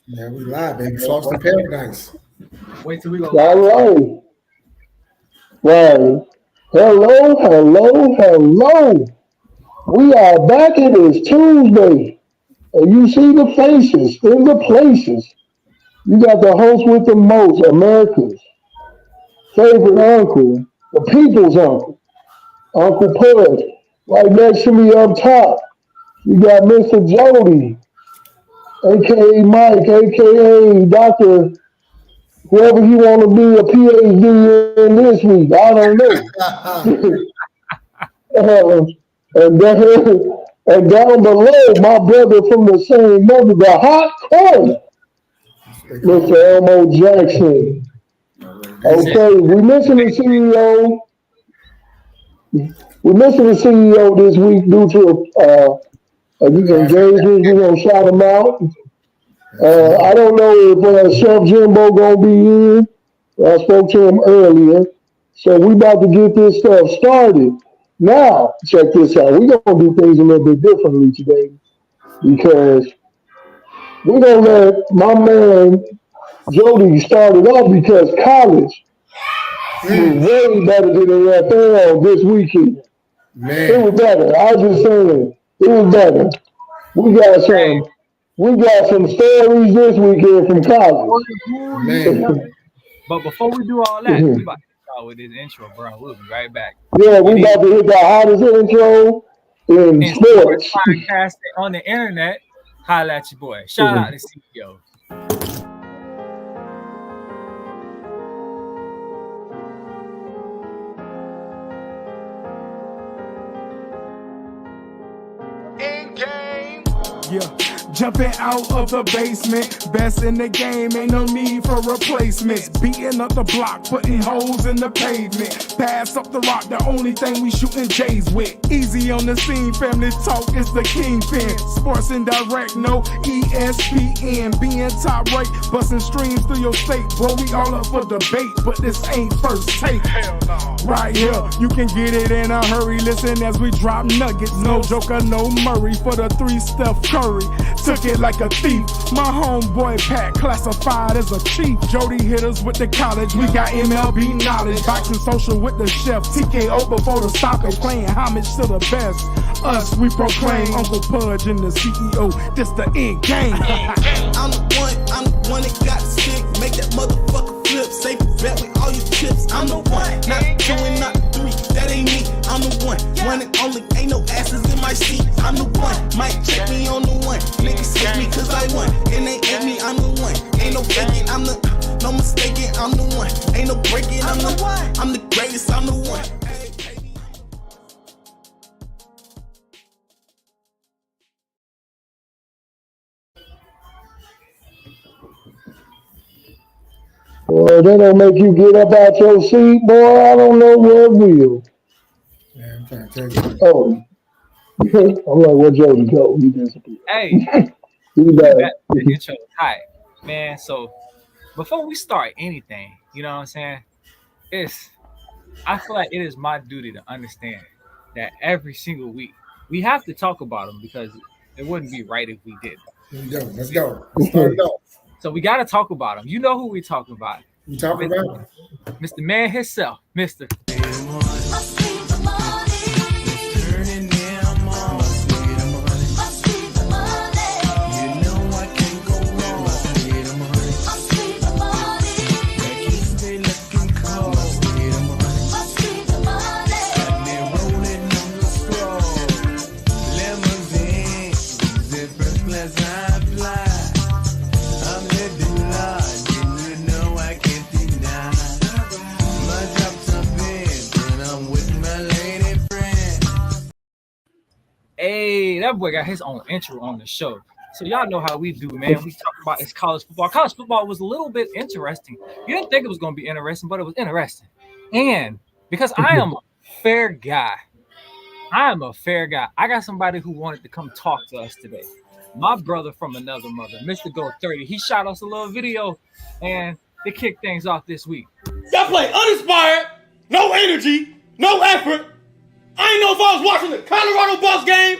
Yeah, we live, baby. Lost in paradise. Wait till we go All live. right. Right. Hello, hello, hello. We are back. It is Tuesday. And you see the faces in the places. You got the host with the most, America's favorite uncle, the people's uncle, Uncle Pud. Right next to me up top, you got Mr. Jody, aka Mike, aka Dr. Whoever he want to be a PhD in this week. I don't know. Uh, and down below, my brother from the same mother, the hot corner, They call Mr. me. Elmo Jackson. They say, Okay, we missing the CEO. We missing the CEO this week due to class engagement. We're gonna shout him out. I absolutely. don't know if Chef Jimbo gonna be in. I spoke to him earlier, so we about to get this stuff started. Now, check this out. We're gonna do things a little bit differently today because we're gonna let my man Jody start it off because college was Mm, way better than the NFL this weekend. It man, was better. I was just saying, it was better. We got Hey, some, we got some stories this weekend from college. who you man. telling? But before we do all that, we about to start with this intro, bro. We'll be right back. Yeah, You we need about to hit the hottest intro in in sports sports. podcasting on the internet. Holla at your boy. Shout out to CEO. Yeah, jumping out of the basement, best in the game, ain't no need for replacements. Beating up the block, putting holes in the pavement. Pass up the rock, the only thing we shooting J's with. Easy on the scene, family talk is the kingpin. Sports and direct, no ESPN. Being top right, busting streams through your state. Bro, we all up for debate, but this ain't first take. Hell no. Right here, you can get it in a hurry. Listen as we drop nuggets. No Joker, no Murray for the three-step Curry. Took it like a thief. My homeboy Pat classified as a chief. Jody hit us with the college. We got MLB knowledge. Boxing social with the chef. TKO before the stoppage. Playing homage to the best. Us, we proclaim Uncle Pudge and the CEO. This the end game. I'm the one that got sick. Make that motherfucker flip. Safe bet with all your chips. I'm the one, not two and not three. That ain't me. I'm the one and only. Ain't no asses in my seat. I'm the one. Might check me on the one. Niggas hate me cause I won. And they hate me. I'm the one. Ain't no faking. I'm the no mistaking. I'm the one. Ain't no breaking. I'm the one. I'm the greatest. I'm the one. Boy, that don't make you get up out your seat, boy. I don't know what will. Man, I'm trying to tell you. Oh, I'm like, where Jody go? He disappeared. Hey, He we back. back to the intro. Hi, man. So before we start anything, you know what I'm saying? I feel like it is my duty to understand that every single week we have to talk about them because it wouldn't be right if we didn't. Here we go. Let's go. Let's start it off. So we got to talk about them. You know who we talking about? We talking about Mr. Man himself, Mr. Hey, that boy got his own intro on the show. So y'all know how we do, man. We talk about it's college football. College football was a little bit interesting. You didn't think it was going to be interesting, but it was interesting. And because I am a fair guy, I got somebody who wanted to come talk to us today. My brother from another mother, Mr. Go 30. He shot us a little video and they kicked things off this week. Y'all play uninspired, no energy, no effort. I ain't know if I was watching the Colorado Bucs game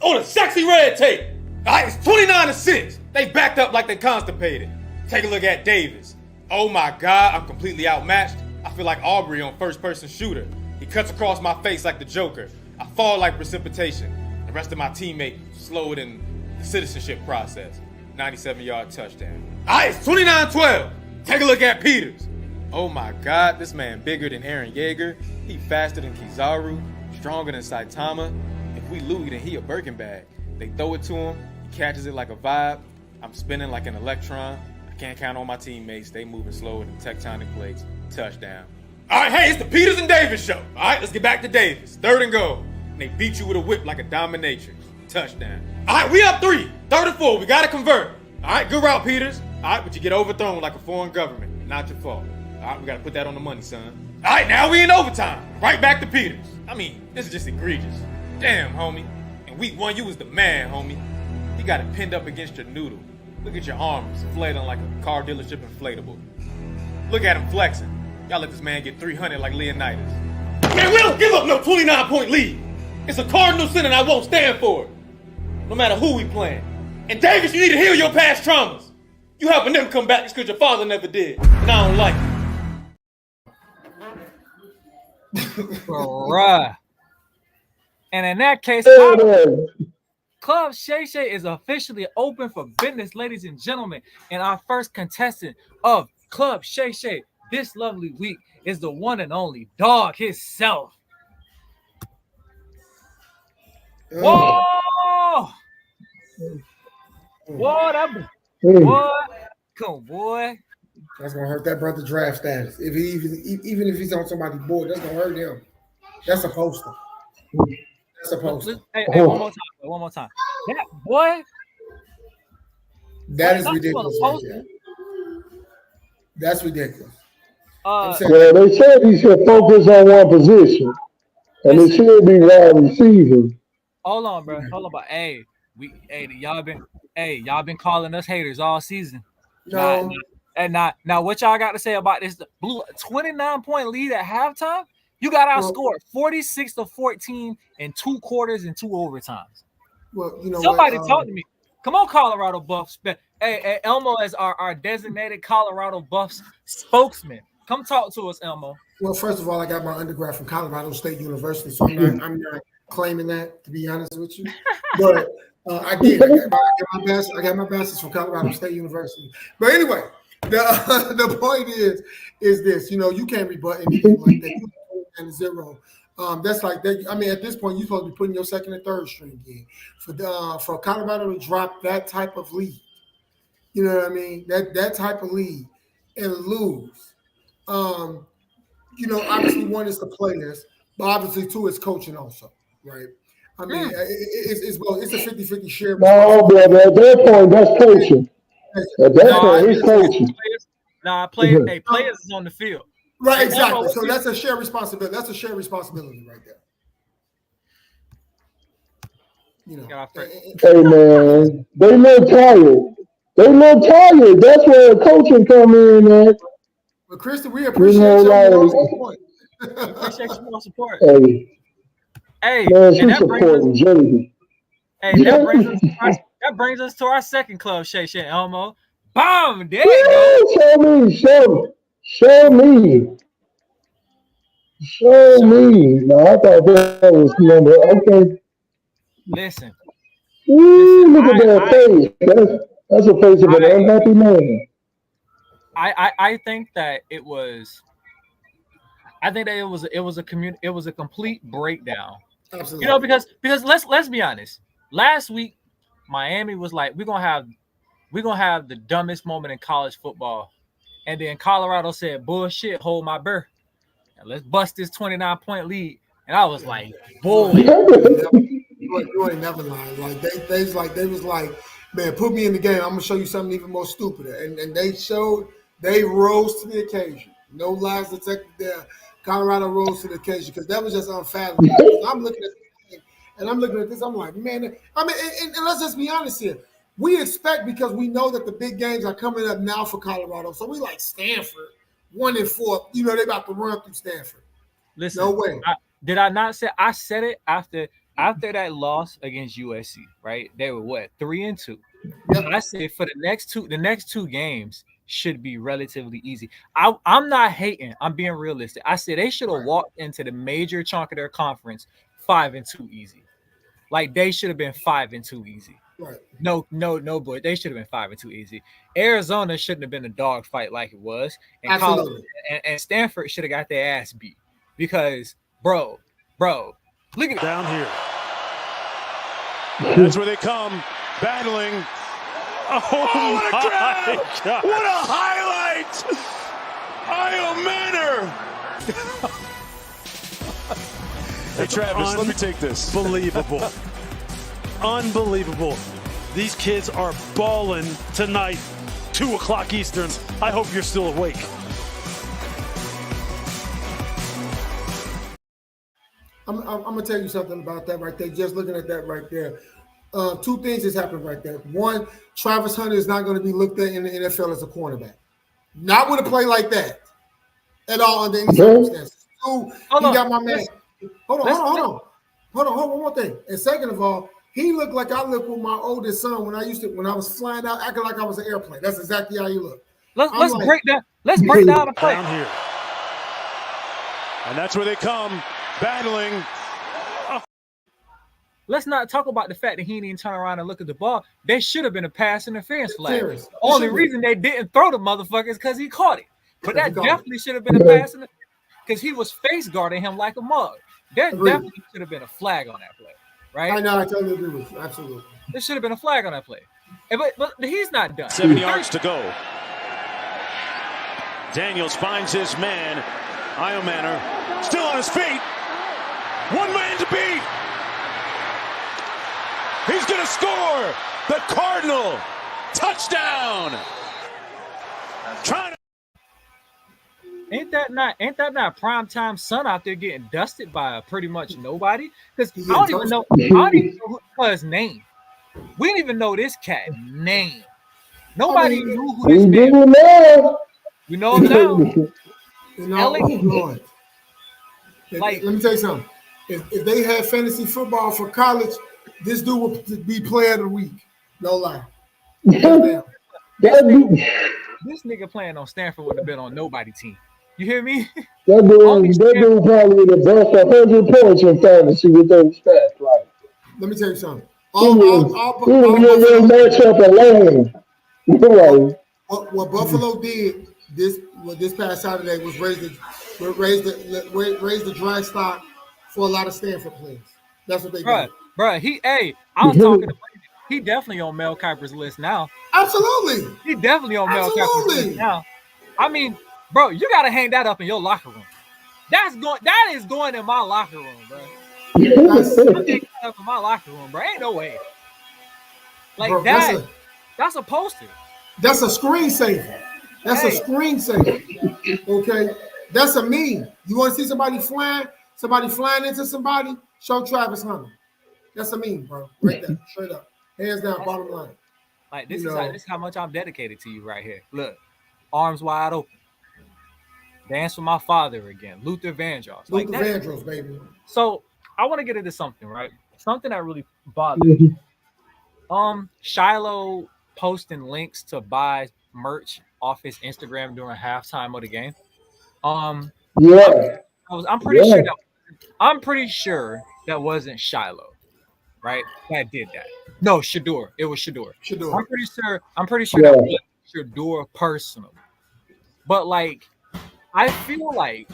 or the sexy red tape. All right, it's 29-6. They backed up like they constipated. Take a look at Davis. Oh my God, I'm completely outmatched. I feel like Aubrey on first-person shooter. He cuts across my face like the Joker. I fall like precipitation. The rest of my teammates slowed in the citizenship process. 97-yard touchdown. All right, it's 29-12. Take a look at Peters. Oh my God, this man bigger than Aaron Yeager. He faster than Kizaru, stronger than Saitama. If we lose, then he a Birkin bag. They throw it to him, he catches it like a vibe. I'm spinning like an electron. I can't count on my teammates. They moving slower than tectonic plates. Touchdown. All right, hey, it's the Peters and Davis show. All right, let's get back to Davis. 3rd and goal. And they beat you with a whip like a dominatrix. Touchdown. All right, we up 3. 3rd and 4. We got to convert. All right, good route, Peters. All right, but you get overthrown like a foreign government. Not your fault. All right, we got to put that on the money, son. All right, now we in overtime. Right back to Peters. I mean, this is just egregious. Damn, homie. In week 1, you was the man, homie. You got it pinned up against your noodle. Look at your arms, flailing like a car dealership inflatable. Look at him flexing. Y'all let this man get 300 like Leonidas. Man, we don't give up no 29-point lead. It's a cardinal sin and I won't stand for it. No matter who we playing. And Davis, you need to heal your past traumas. You helping them come back just because your father never did. And I don't like it. Bruh. And in that case, Club Shay Shay is officially open for business, ladies and gentlemen. And our first contestant of Club Shay Shay this lovely week is the one and only dog himself. Whoa! Whoa, that boy. Come on, boy. That's gonna hurt that brother draft status. If he even if he's on somebody's board, that's gonna hurt him. That's a poster. That's a poster. Hey, one more time. That boy. That is ridiculous. Right there. That's ridiculous. Well, they said he should focus on one position, and it should be wide receiver. Hold on, bro. But y'all been calling us haters all season. No. Now what y'all got to say about this? The Blue 29-point lead at halftime. You got outscored 46-14 in 2 quarters and 2 overtimes. Well, you know somebody talk to me. Come on, Colorado Buffs. Hey, Elmo is our designated Colorado Buffs spokesman. Come talk to us, Elmo. Well, first of all, I got my undergrad from Colorado State University, so I'm not claiming that, to be honest with you. But I did. I got my bachelor's from Colorado State University. But anyway, the point is this. You know, you can't rebut anything like that. You and 0. That's like that. I mean, at this point, you're supposed to be putting your second and third string in for Colorado to drop that type of lead. You know what I mean? That type of lead and lose. You know, obviously one is the players, but obviously 2 is coaching also, right? I mean, it's a 50-50 share. No, brother, at that point, that's coaching. At that point, he's coaching. Players is on the field. Right, exactly. So that's a shared responsibility. That's a shared responsibility right there. You know, hey man, they look tired. That's where coaching come in, man. But Kristen, we appreciate your support. Appreciate your support. Hey, man, she's supporting Jenny. Hey, that brings us to our second club, Shay Shay Elmo. Boom! There you go. Show me. No, I thought that was number. Okay. Listen. Look at that face. That's a face of an unhappy man. I think that it was. I think that it was a complete breakdown. Absolutely. You know, because let's be honest. Last week, Miami was like, we're gonna have the dumbest moment in college football, and then Colorado said, "Bullshit, hold my beer, and let's bust this 29-point lead." And I was like, "Boy, you ain't never lying." Like they was like, "Man, put me in the game. I'm gonna show you something even more stupider." And they rose to the occasion. No lies detected there. Colorado rose to the occasion because that was just unfathomable. I'm looking at this, I'm like, man. I mean, and let's just be honest here. We expect, because we know that the big games are coming up now for Colorado. So we like Stanford, 1-4. You know, they about to run through Stanford. Listen, no way. Did I not say? I said it after after that loss against USC, right? They were what 3-2. Yep. I said for the next two games should be relatively easy. I'm not hating. I'm being realistic. I said they should have walked into the major chunk of their conference 5-2 easy. Like they should have been 5-2 easy. Right. No, boy. They should have been 5-2 easy. Arizona shouldn't have been a dog fight like it was. And Absolutely. And Stanford should have got their ass beat because, bro, look at down here. That's where they come, battling. Oh what a grab! God. What a highlight! Io Manor! Hey, Travis, let me take this. Unbelievable. Unbelievable. These kids are balling tonight, 2 o'clock Eastern. I hope you're still awake. I'm gonna tell you something about that right there. Just looking at that right there, two things has happened right there. One, Travis Hunter is not going to be looked at in the NFL as a cornerback, not with a play like that at all under any circumstances. Two, he got my man. Hold on. One more thing. And second of all, he looked like I looked with my oldest son when I was flying out, acting like I was an airplane. That's exactly how he looked. Let's break down the play down here, and that's where they come. Battling. Let's not talk about the fact that he didn't even turn around and look at the ball. There should have been a pass interference flag. The only reason they didn't throw the motherfucker is because he caught it. But that definitely should have been a pass because he was face guarding him like a mug. There definitely should have been a flag on that play, right? I know, I totally agree with you. Absolutely. There should have been a flag on that play. But he's not done. 7 yards to go. Daniels finds his man. Io Manor still on his feet. One man to beat. He's going to score. The Cardinal touchdown. Trying to. Ain't that not primetime Sun out there getting dusted by pretty much nobody? Because I don't even know his name. We didn't even know this cat name. Nobody knew who this man was. We know him now. Let me tell you something. If they had fantasy football for college, this dude would be player of the week. No lie. This nigga playing on Stanford would have been on nobody team. You hear me? That dude probably would have bust 100 points in fantasy with those stats, right? Let me tell you something. Matchup alone. What Buffalo did this past Saturday was raise the draft stock for a lot of Stanford players. That's what they did. Bro, I was talking to he definitely on Mel Kiper's list now. Absolutely. He definitely on Mel Kiper's list now. I mean, bro, you gotta hang that up in your locker room. That is going in my locker room, bro. I'm hanging that up in my locker room, bro. Ain't no way. Like bro, that's a poster. That's a screensaver. That's a screensaver. Okay. That's a meme. You want to see somebody flying into somebody? Show Travis Hunter. That's a meme, bro. Right there. Straight up. Hands down, bottom line. Like this is how much I'm dedicated to you right here. Look, arms wide open. Dance for my father again. Luther Vandross. Luther Vandross, baby. So I want to get into something, right? Something that really bothered me. Shiloh posting links to buy merch off his Instagram during halftime of the game. I'm pretty sure that wasn't Shiloh, right? That did that. No, Shador. It was Shador. I'm pretty sure that was Shador personally. But like, I feel like,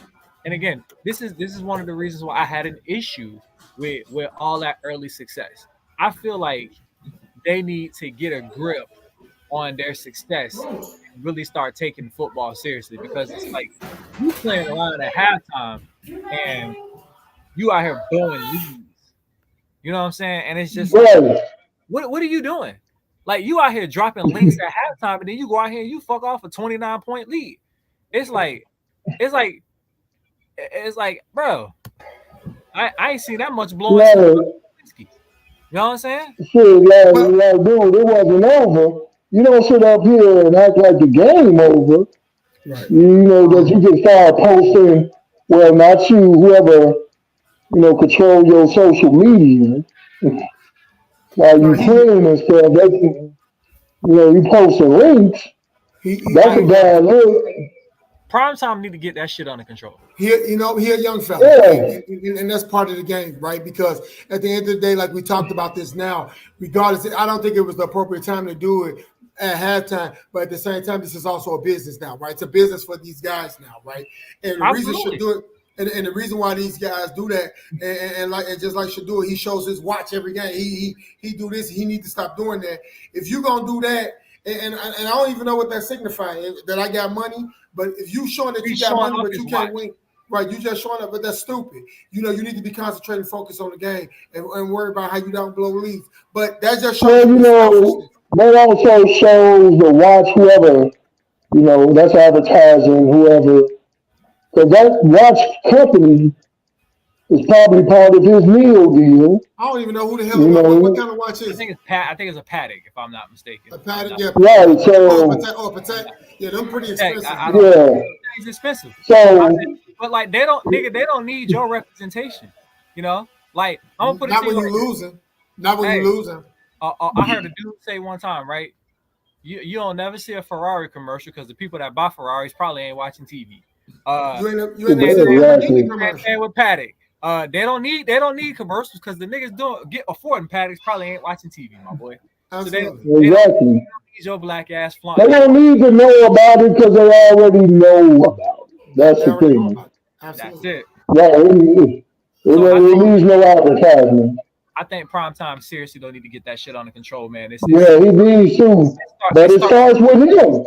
and again, this is one of the reasons why I had an issue with all that early success. I feel like they need to get a grip on their success and really start taking football seriously, because it's like you playing around at halftime and you out here blowing leads. You know what I'm saying? And it's just like, what are you doing? Like, you out here dropping links at halftime, and then you go out here and you fuck off a 29-point lead. It's like, bro, I ain't seen that much blowing. You know what I'm saying? Shit, like, dude, it wasn't over. You don't sit up here and act like the game over. Right. You know that you can start posting. Well, not you, whoever control your social media while No, you playing and stuff. You posting links. he That's a bad look. Primetime need to get that shit under control. he he a young fella, Yeah. and that's part of the game, right? Because at the end of the day, like we talked about this now, regardless, I don't think it was the appropriate time to do it at halftime, but at the same time, this is also a business now, right? It's a business for these guys now, right? And the reason Absolutely. Shador, and the reason why these guys do that, and just like Shador, he shows his watch every game. He do this. He need to stop doing that. If you gonna do that, and I don't even know what that signifies, that I got money. But if you showing that you He's got showing money, off but his you can't watch. win, right? You just showing up, but that's stupid. You need to be concentrating, focus on the game, and worry about how you don't blow leads. But that just shows Well, you the selfishness. that also shows the watch whoever, that's advertising whoever. Because that watch company is probably part of his meal deal. I don't even know who the hell You what know, kind of watch I is it? think it's Pat. I think it's a Paddock, if I'm not mistaken. A Patek, yeah. right. Patek. Yeah, them pretty Patek. expensive. I don't know. Yeah. It's expensive. So, But like they don't, nigga, they don't need your representation. Like I'm gonna put it Not to you when like you this. losing. Not when Hey, you losing. I heard a dude say one time, right? You don't never see a Ferrari commercial because the people that buy Ferraris probably ain't watching TV. You ain't never seen a exactly. Lamborghini commercial. And with Paddock, they don't need commercials because the niggas affording Paddocks probably ain't watching TV, my boy. So they don't Exactly. need your black ass They flying. don't need to know about it because they already know about it. That's They the already know thing. about it. That's Absolutely. it. Right. It So I think needs no advertisement. Primetime seriously don't need to get that shit under control, man. Yeah, he needs to. But it starts with him.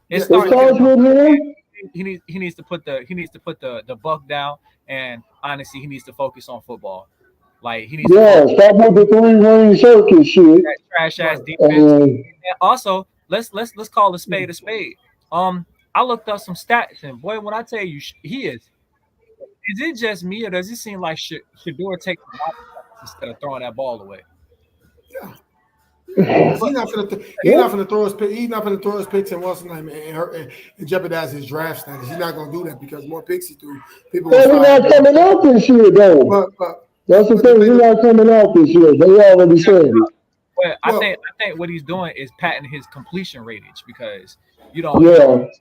It It starts starts with him. he needs to put the buck down, and honestly he needs to focus on football. Like he needs to Yeah, focus stop with the 3-ring circus shit. on that trash ass Right. defense. And And also let's call a spade a spade. I looked up some stats, and boy, when I tell you he is it just me, or does it seem like Shador takes a lot of shots instead of throwing that ball away? Yeah. He's not gonna throw his pick. He's not gonna throw his picks and what's his name and jeopardize his draft status. He's not gonna do that because more picks he threw, people will he's start. not coming out this year, though. But That's the thing. He's not coming out this year. They already said it. But I Well- think what he's doing is patting his completion ratage because you don't Yeah. want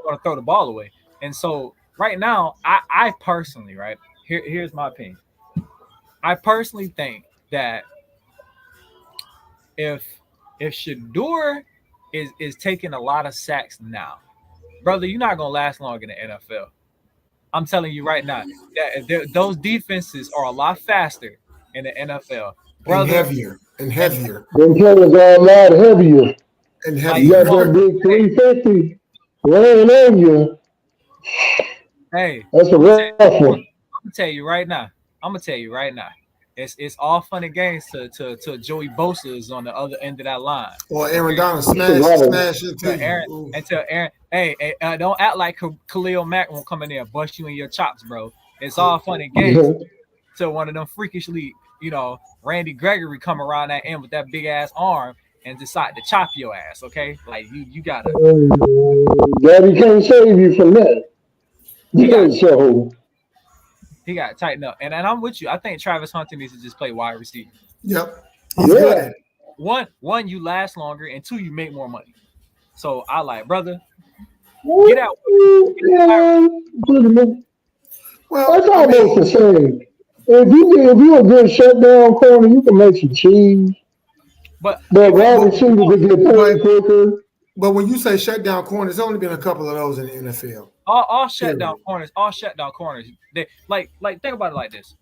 to throw the ball away. And so right now, I personally, right here's my opinion. I personally think that if Shador is taking a lot of sacks now, brother, you're not gonna last long in the NFL. I'm telling you right now that those defenses are a lot faster in the NFL, brother. And heavier. Them players are a lot heavier. And You heavier. got that big 350 laying on you. Hey, That's a rough one. I'm gonna tell you right now. It's all fun and games to Joey Bosa is on the other end of that line. Or Aaron Donald smash it To too. Aaron, Ooh. and to Aaron, hey, don't act like Khalil Mack won't come in there and bust you in your chops, bro. It's all fun and games till one of them freakishly, Randy Gregory come around that end with that big ass arm and decide to chop your ass. Okay, like you gotta. Daddy can't save you from that. Yeah, so He got to tighten up, and I'm with you. I think Travis Hunter needs to just play wide receiver. Yep. He's good at it. One, you last longer, and two, you make more money. So I like, brother, get get out. Well, That's almost the same. If you a good shutdown corner, you can make some cheese. But wide receivers to get paid quicker. But when you say shutdown corners, there's only been a couple of those in the NFL. all shutdown corners, they like think about it like this.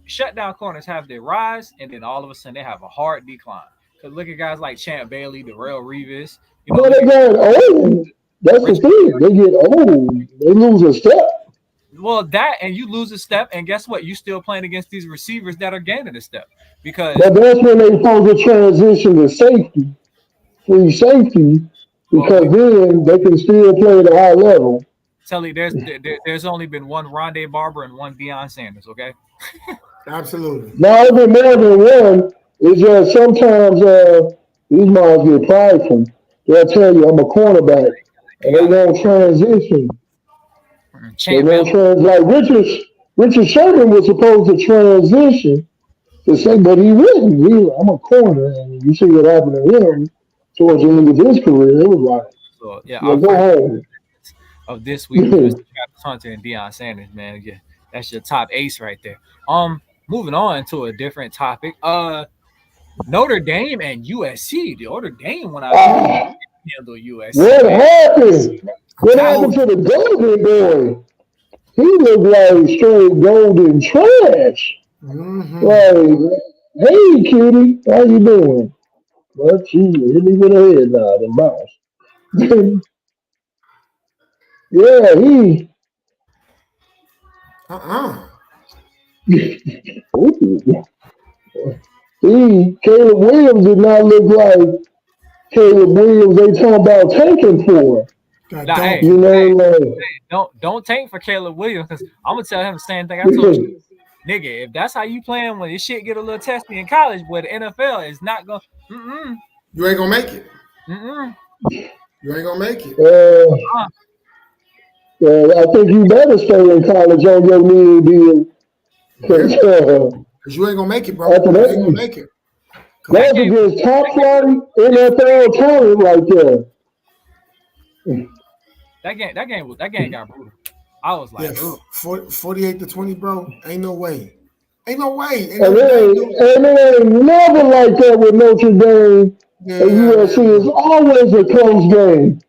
Shutdown corners have their rise, and then all of a sudden they have a hard decline. Because look at guys like Champ Bailey, Darrell Revis. Well, they get old. That's the thing. They get old. They lose a step. Well, that and you lose a step, and guess what? You still playing against these receivers that are gaining a step because. But that's when they supposed to transition to safety, free safety, because then they can still play at a high level. Telly, there's only been one Rondé Barber and one Deion Sanders. Okay. Absolutely. Now, if it's more than one, it's just sometimes these moms get prideful. They'll tell you, I'm a cornerback, and they don't transition. They don't transition. Like Richard Sherman was supposed to transition to say, but he wouldn't. I'm a corner, and you see what happened to him towards the end of his career. It was like, So yeah, yeah, our go first home. of this week was Mr. Travis Hunter and Deion Sanders, man. Yeah, that's your top ace right there. Moving on to a different topic. Notre Dame and USC. The Notre Dame went out there and Ah, handled USC, what man. happened? I What happened told to you. the golden boy? He looked like straight golden trash. Mm-hmm. Like, hey, cutie, how you doing? But she hit me with her head nod and bounce. Yeah, he. Uh-uh. Ooh, Caleb Williams did not look like Caleb Williams they talking about taking for. Got Nah, hey, You donkey. know, hey, like, don't tank for Caleb Williams because I'm gonna tell him the same thing I told you. Nigga, if that's how you playing when your shit get a little testy in college, but the NFL is not gonna You ain't gonna make it. mm-mm. You ain't gonna make it. uh, I think you better stay in college on your knee deal. Yeah. Because Because you ain't gonna make it, bro. after You ain't gonna that, make it. Come That that's on. game against top flight NFL talent right there. that game got brutal. I was Yeah, like, oh 48-20, bro. Ain't no way. Ain't no way. And And Notre Dame do. it ain't never like that with Notre Dame and Yeah, USC. man. It's always a close game.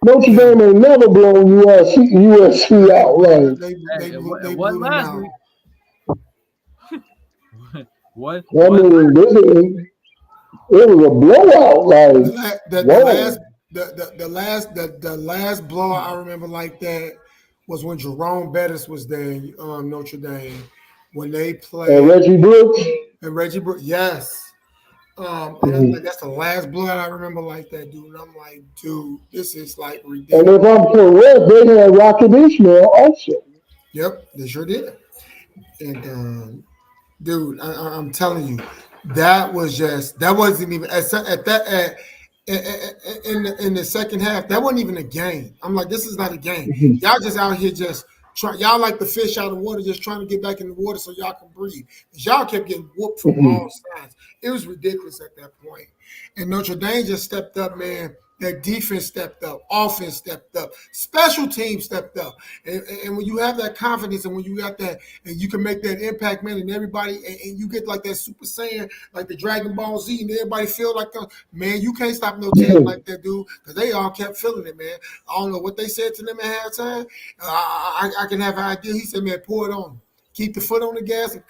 Notre Yeah. Dame ain't never blown USC Yeah, out. Like, they it, blew it they wasn't blew them last out. week. What I was mean, it was a blowout. The Like, last whoa. the last blowout I remember like that was when Jerome Bettis was there in Notre Dame when they And played Reggie Brooks, and Reggie Brooks. Yes. And I'm like, and that's the last blowout I remember like that, dude. And I'm like, dude, this is like ridiculous. if I'm correct, they had Rocket Ishmael also. Yep, they sure did. And dude, I'm telling you, that wasn't even at that in the second half. That wasn't even a game. I'm like, this is not a game. Y'all just out here just try. Y'all like the fish out of the water, just trying to get back in the water so y'all can breathe. 'Cause y'all kept getting whooped from all sides. It was ridiculous at that point. And Notre Dame just stepped up, man. That defense stepped up, offense stepped up, special teams stepped up. And when you have that confidence and when you got that, and you can make that impact, man, and everybody, and you get like that Super Saiyan, like the Dragon Ball Z, and everybody feel like, man, you can't stop no team like that, dude, because they all kept feeling it, man. I don't know what they said to them at halftime. I can have an idea. He said, man, pour it on them. Keep the foot on the gas and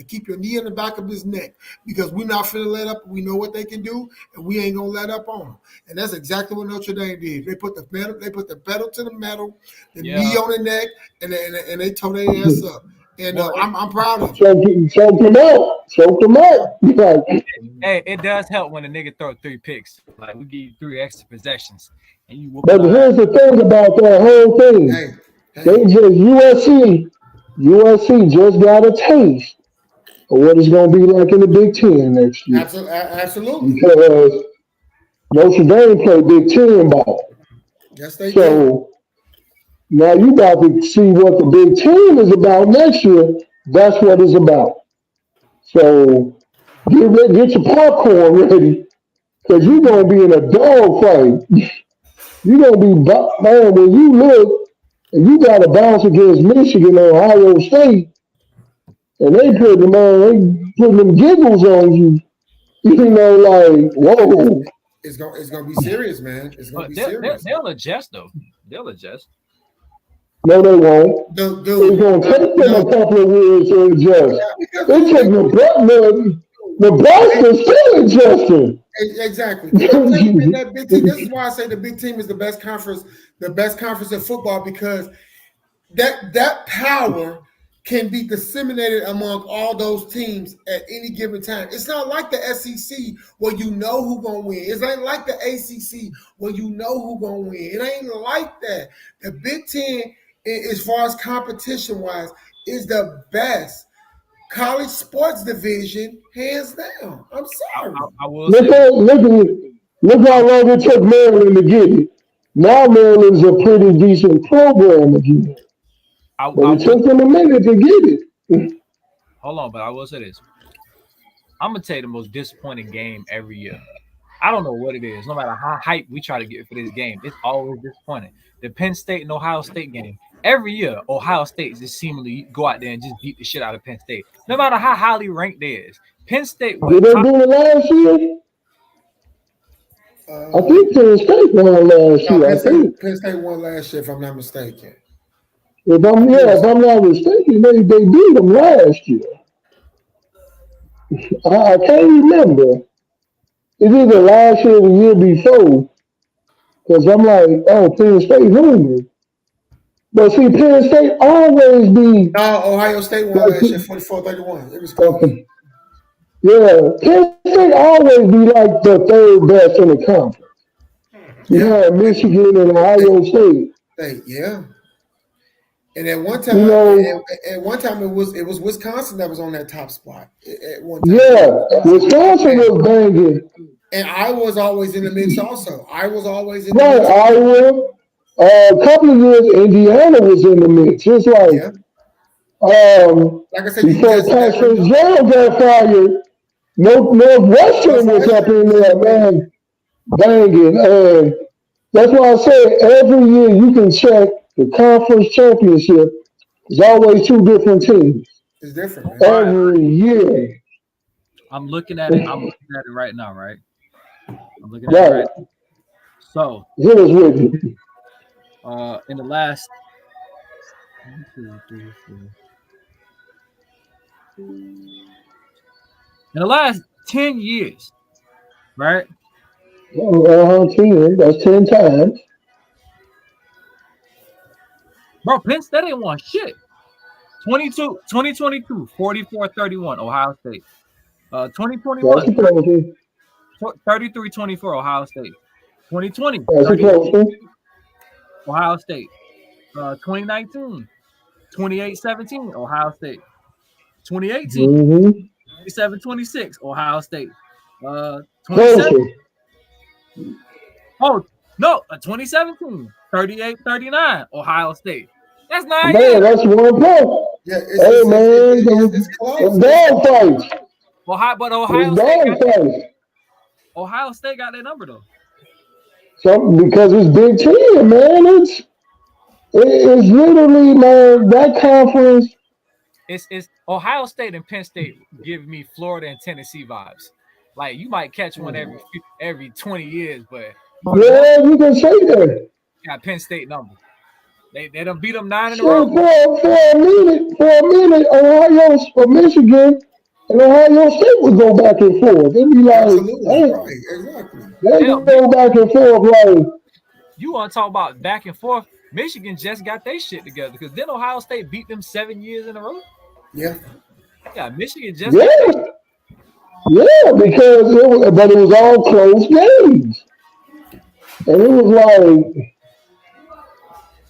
keep your knee in the back of his neck because we're not finna let up. We know what they can do, and we ain't gonna let up on them. And that's exactly what Notre Dame did. They put the pedal to the metal, the knee on the neck, and they tore their ass up. And I'm proud of them. Choke them out. Choke them out. Like, hey, it does help when a nigga throw 3 picks. Like we give you 3 extra possessions and you whoop but our here's the thing about that whole thing. They just USC just got a taste of what it's going to be like in the Big Ten next year. Absolutely. Because Notre Dame play Big Ten ball. Yes, they do. So now you got to see what the Big Ten is about next year. That's what it's about. So get your popcorn ready because you're going to be in a dog fight. You're going to be, man, when you look and you got to bounce against Michigan or Ohio State, and they putting them giggles on you. You know, like, whoa. It's gonna be serious, man. It's gonna be serious. They'll adjust though. They'll adjust. No, they won't. Dude, It's going to take them a couple of years to adjust. It took Nebraska still adjusting. Exactly. That big team, this is why I say the Big Team is the best conference in football because that power can be disseminated among all those teams at any given time. It's not like the SEC where you know who's going to win. It ain't like the ACC where you know who's going to win. It ain't like that. The Big Ten, as far as competition-wise, is the best college sports division, hands down. I'm sorry. I will say Look how long it took Maryland to get it. Now Maryland's a pretty decent program again. But it took them a minute to get it. Hold on, but I will say this. I'm gonna tell you the most disappointing game every year. I don't know what it is. No matter how hype we try to get for this game, it's always disappointing. The Penn State and Ohio State game. Every year, Ohio State just seemingly go out there and just beat the shit out of Penn State. No matter how highly ranked they is. Penn State was Did they do it last year? I think Penn State won last year. Penn State won last year, if I'm not mistaken. If I'm not mistaken, they beat them last year. I can't remember. It's either last year or the year before. Because I'm like, oh, Penn State hungry. But see, Penn State always be. No, Ohio State won last year, 44-31. It was close. Okay. Yeah, Penn State always be like the third best in the conference. You have Michigan and Ohio State. Yeah. And at one time, it was Wisconsin that was on that top spot. At one time. Yeah, Wisconsin was banging. And I was always in the mix also. I was always in the mix. Iowa. A couple of years, Indiana was in the mix. It's like, like I said, before Patrick Jones got fired, Northwestern was up in there, man, banging. And that's why I say every year you can check the conference championship. There's always two different teams. It's different, man. Every year. I'm looking at it. I'm looking at it right now, right? I'm looking at it right now. So, hit us with it. In the last in the last 10 years, right? 10, that's 10 times. Bro, Penn State ain't won shit. 2022, 44-31, Ohio State. 2021, 33-24, Ohio State. 2020, Ohio State. 2019, 28-17, Ohio State. 2018, 27-26, Ohio State. 2017. Oh, no, 2017, 38-39, Ohio State. That's 9 years. That's 1 point. Yeah, it's close. Dog fights. Ohio State got that number though. Because it's Big Ten, man. It's literally, man, that conference. It's Ohio State and Penn State give me Florida and Tennessee vibes. Like you might catch one every 20 years, but yeah, you can say that. Got Penn State number. They done beat them 9 in a row. For a minute, Ohio or Michigan and Ohio State would go back and forth. They'd be like, right, exactly. They go back and forth like. You want to talk about back and forth? Michigan just got their shit together because then Ohio State beat them 7 years in a row. Yeah. Yeah, Michigan just. Yeah, because it was all close games, and it was like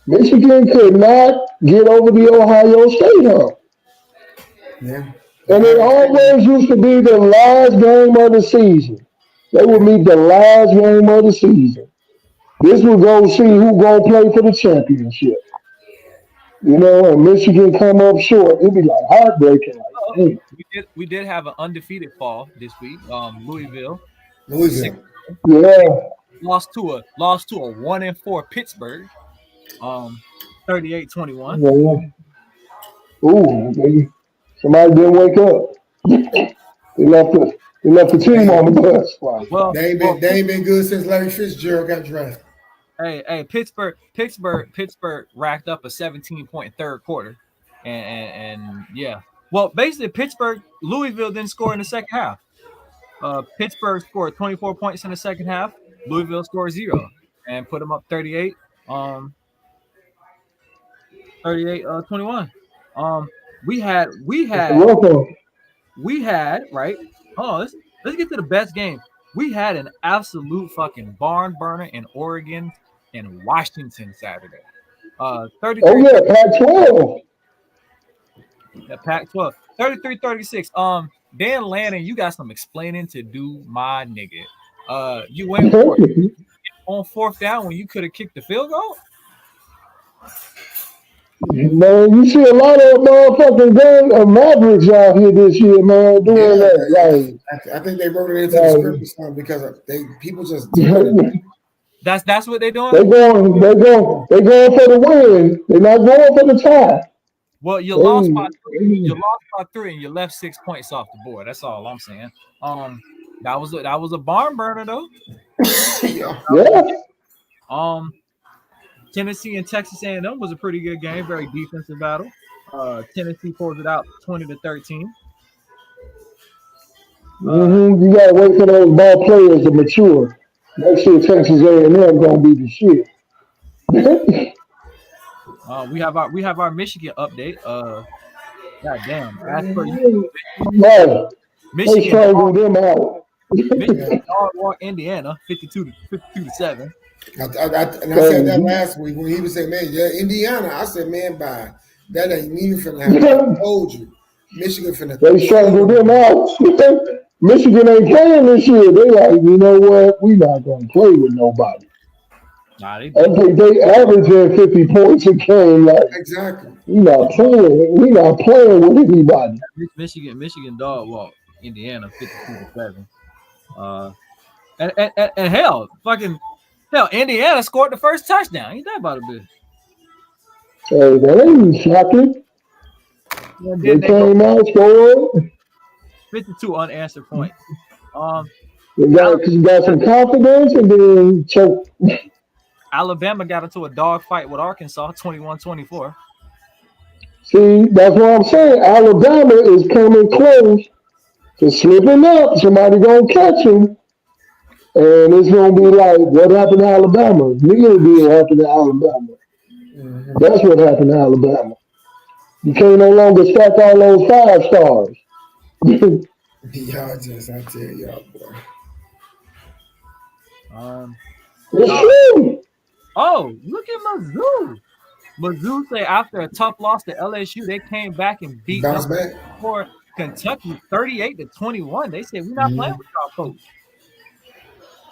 Michigan could not get over the Ohio State hump. Yeah. And it always used to be the last game of the season. They would meet the last game of the season. This would go see who gonna play for the championship. You know, and Michigan come up short. It'd be like heartbreaking. Like, we did have an undefeated fall this week. Louisville. Yeah. Lost to a 1-4 Pittsburgh. 38-21. Yeah. Ooh, baby. Somebody didn't wake up. They left the team on the bus. Wow. Well, they ain't been good since Larry Fitzgerald got drafted. Hey, Pittsburgh racked up a 17-point third quarter, and yeah. Well, basically, Louisville didn't score in the second half. Pittsburgh scored 24 points in the second half. Louisville scored 0 and put them up 38. 21. We had right. Oh, let's get to the best game. We had an absolute fucking barn burner in Oregon and Washington Saturday. 33. Oh yeah, Pac-12. Yeah, Pac-12. 33-36. Dan Lannon, you got some explaining to do, my nigga. You went for it on fourth down when you could have kicked the field goal. Man, you see a lot of motherfucking Mavericks out here this year, man, doing that. I think they wrote it into the script or something because people just doing it. That's what they're doing. They're going for the win. They're not going for the tie. Well, you lost by 3, and you left 6 points off the board. That's all I'm saying. That was a barn burner though. Yeah. Tennessee and Texas A&M was a pretty good game, very defensive battle. Tennessee pulled it out 20-13. You gotta wait for those ball players to mature. Next year, Texas A&M gonna be the shit. We have our Michigan update. God damn. Michigan struggled them out. Michigan walk Indiana 52-7. I said that last week when he was saying, man, yeah, Indiana. I said, man, bye. That ain't even finna happen. I told you. Michigan finna. They struggled them out. Michigan ain't playing this year. They like, you know what? We not gonna play with nobody. I think they averaging 50 points a game. Like, exactly. We not playing with anybody. Michigan dog walk Indiana 52-7. And hell, Indiana scored the first touchdown. Ain't that about a bit? Hey, that ain't shocking. They came out, scored. 52 unanswered points. You got some confidence and then choke. Alabama got into a dogfight with Arkansas, 21-24. See, that's what I'm saying. Alabama is coming close to slipping up. Somebody gonna catch him. And it's gonna be like, what happened to Alabama? Neither did happened to Alabama. That's what happened to Alabama. You can't no longer stack all those 5 stars. Y'all just, I tell y'all, boy. It's true. Oh, look at Mizzou. Mizzou say after a tough loss to LSU, they came back and beat for Kentucky 38-21. They said, we're not playing with y'all folks.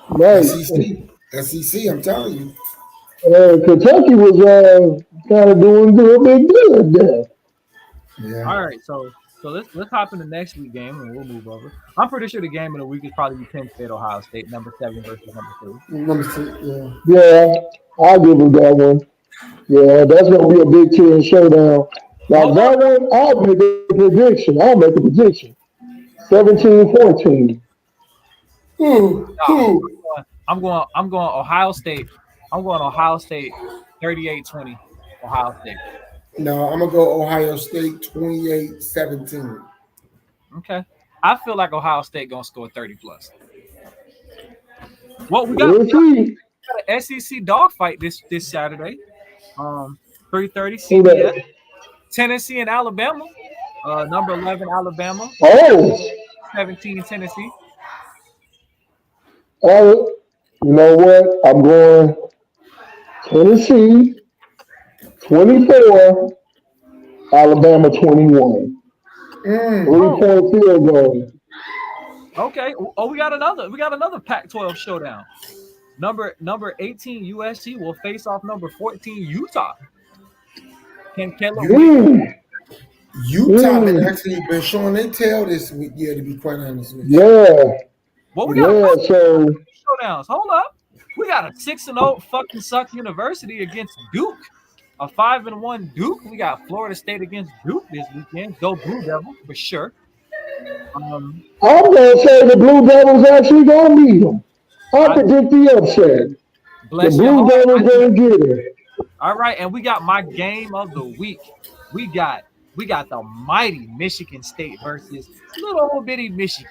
Right. SEC, I'm telling you. Kentucky was kind of doing a big good there. Yeah. All right, so let's hop into next week's game and we'll move over. I'm pretty sure the game of the week is probably Penn State, Ohio State, number 7 versus number 2. Number 2, yeah. Yeah, I'll give them that one. Yeah, that's gonna be a Big Ten showdown. Like that one, I'll make a prediction. 17-14. I'm going Ohio State. I'm going Ohio State 38-20. Ohio State. No, I'm gonna go Ohio State 28-17. Okay. I feel like Ohio State gonna score 30 plus. Well, we got an SEC dogfight this Saturday. 3:30 CBS. Tennessee and Alabama. Number 11 Alabama. 17 Tennessee. You know what? I'm going Tennessee 24, Alabama 21. 3-point field goal. Okay. Oh, we got another Pac-12 showdown. Number 18 USC will face off number 14 Utah. Utah actually been showing their tail this week, yeah, to be quite honest with you. Yeah. Well, we got showdowns. Hold up. We got a 6-0 fucking suck University against Duke. A 5-1 Duke. We got Florida State against Duke this weekend. Go Blue Devils for sure. I'm gonna say the Blue Devils actually gonna beat them. I predict the upset. The Blue Devils gonna get it. All right, and we got my game of the week. We got the mighty Michigan State versus little old bitty Michigan.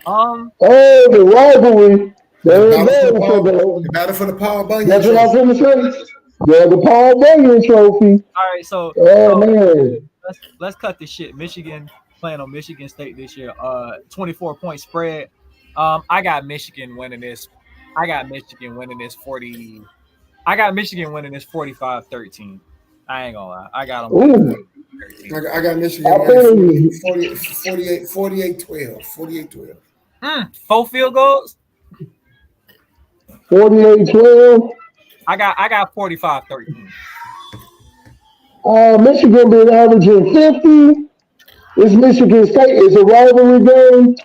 The rivalry. The battle for the Paul Bunyan. That's what I was going to say. Yeah, the Paul Bunyan Trophy. All right, so man, let's cut this shit. Michigan playing on Michigan State this year. 24-point spread. I got Michigan winning this. I got Michigan winning this 45-13. I ain't gonna lie. I got them. I got Michigan winning 48-12. 48-12. 4 field goals. 48-12. I got 45-13. Michigan been averaging 50. It's Michigan State. It's a rivalry game.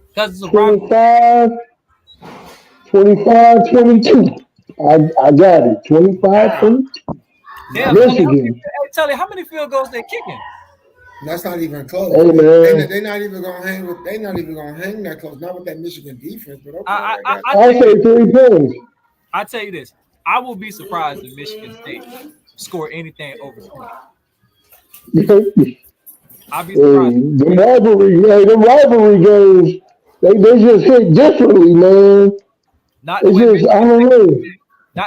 Because it's a rivalry. 25, 25, 22. I got it. 25, 22. Damn, Michigan. Tully, how many field goals they kicking? That's not even close. Hey, man. They're not even gonna hang with. They're not even gonna hang that close. Not with that Michigan defense. But okay, I say 3 points. I tell you this, I will be surprised if Michigan State score anything over 20. I'll be surprised. The rivalry games, they just hit differently, man. Not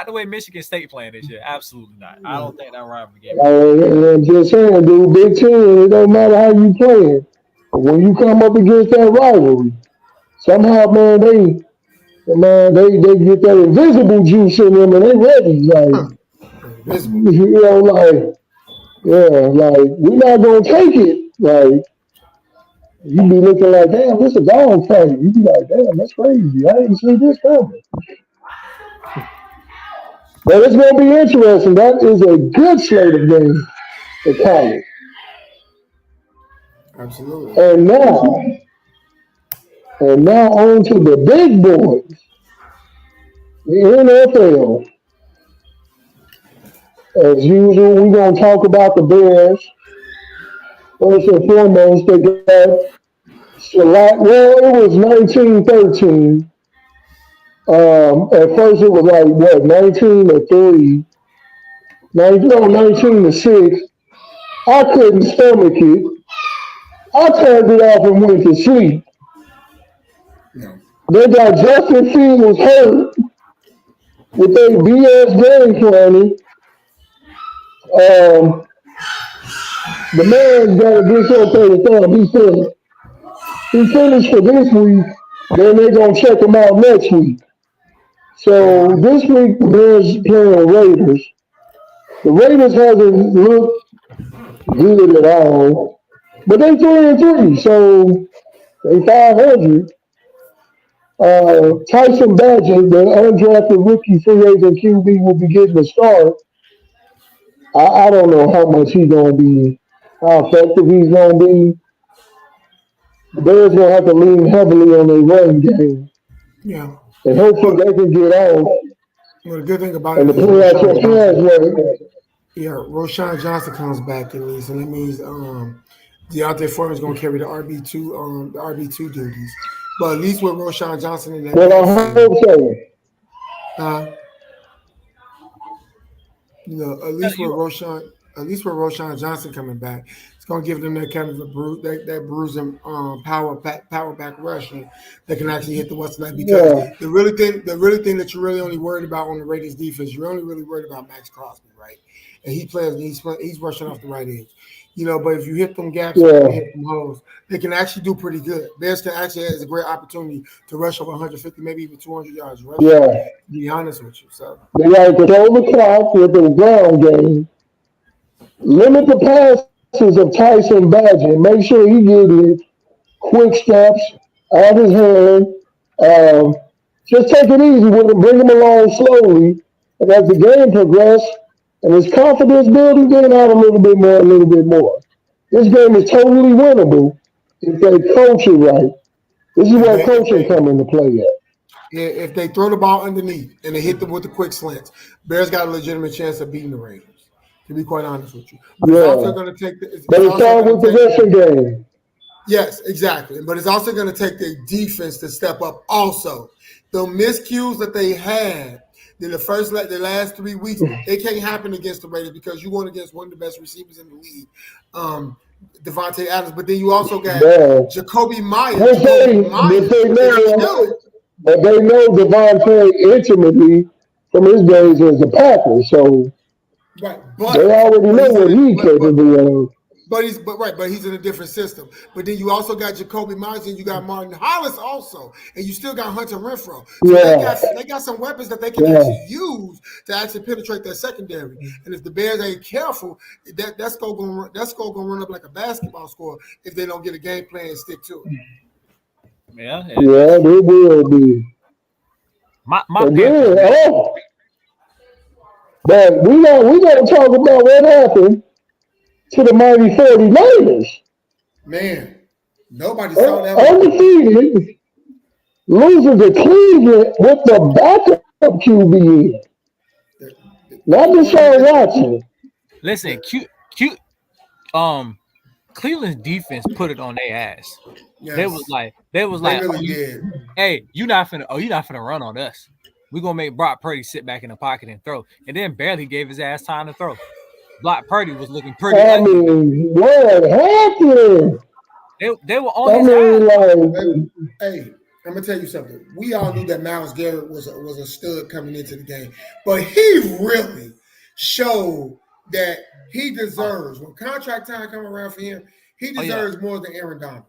the way Michigan State playing this year. Absolutely not. I don't think that rivalry game. I'm just saying, dude, Big Ten, it don't matter how you play. But when you come up against that rivalry, somehow, man, they get that invisible juice in them and they ready. We're not gonna take it. Like, you be looking like, damn, this is a dog fight. You be like, damn, that's crazy. I didn't see this coming. But it's gonna be interesting. That is a good slate of games for college. Absolutely. And now on to the big boys, the NFL. As usual, we're going to talk about the Bears. First and foremost, they got it was 1913. At first, it was like, 19-3. 19-6. I couldn't stomach it. I turned it off and went to sleep. No. They got Justin Fields hurt with their BS game planning. The man got a dislocated thumb. He finished for this week. Then they're going to check him out next week. So this week, the Bears playing Raiders. The Raiders hasn't looked good at all. But they 3-3, so they 500. Tyson Badgett, the undrafted rookie free agent QB, will be getting a start. I don't know how much he's going to be, how effective he's going to be. The Bears going to have to lean heavily on their run game. Yeah. And hopefully they can get out. Well, the good thing about and it is Roshan Johnson comes back at least, and that means Deontay Foreman is going to carry the RB2 duties. But at least with Roshan Johnson in that. Well, I hope so. At least with Roshan Johnson coming back, it's going to give them that kind of that bruising power back rushing that can actually hit the what's that, because the really thing that you're really only worried about on the Raiders defense, you're only really worried about Max Crosby, right? And he's rushing off the right edge. But if you hit them gaps, hit them holes, they can actually do pretty good. Bears can actually has a great opportunity to rush over 150, maybe even 200 yards rushing. To be honest with you, so they got to control the clock with the ground game. Limit the passes of Tyson Badgett. Make sure he gets quick steps out of his hand. Just take it easy with him. Bring him along slowly, and as the game progresses. And his confidence building, getting out a little bit more. This game is totally winnable if they coach it right. This is where coaching come into play at. If they throw the ball underneath and they hit them with the quick slants, Bears got a legitimate chance of beating the Raiders, to be quite honest with you. But it's also going to take but it's all with the possession game. Yes, exactly. But it's also going to take their defense to step up also. The miscues that they had in the last 3 weeks, it can't happen against the Raiders because you went against one of the best receivers in the league, Devontae Adams. But then you also got Jacoby Myers. But they know Devontae intimately from his days as a Packer, so they already know what he's capable of. But he's in a different system. But then you also got Jacoby Myers and you got Martin Hollis also, and you still got Hunter Renfrow. So they got some weapons that they can actually use to actually penetrate that secondary. And if the Bears ain't careful, that's going to run up like a basketball score if they don't get a game plan and stick to it. Yeah, they will be. My but we got to talk about what happened to the mighty 49ers. Man, nobody saw that one. Undefeated, losing to Cleveland with the backup QB in. Not Deshaun Watson. Listen, cute. Cleveland's defense put it on their ass. Yes. They was like, They really did. Hey, you're not finna run on us. We're gonna make Brock Purdy sit back in the pocket and throw. And then barely gave his ass time to throw. Brock Purdy was looking pretty ugly. mean, what happened? They were on his ass. Hey, I'm gonna tell you something. We all knew that Myles Garrett was a stud coming into the game, but he really showed that he deserves, when contract time come around for him, he deserves more than Aaron Donald.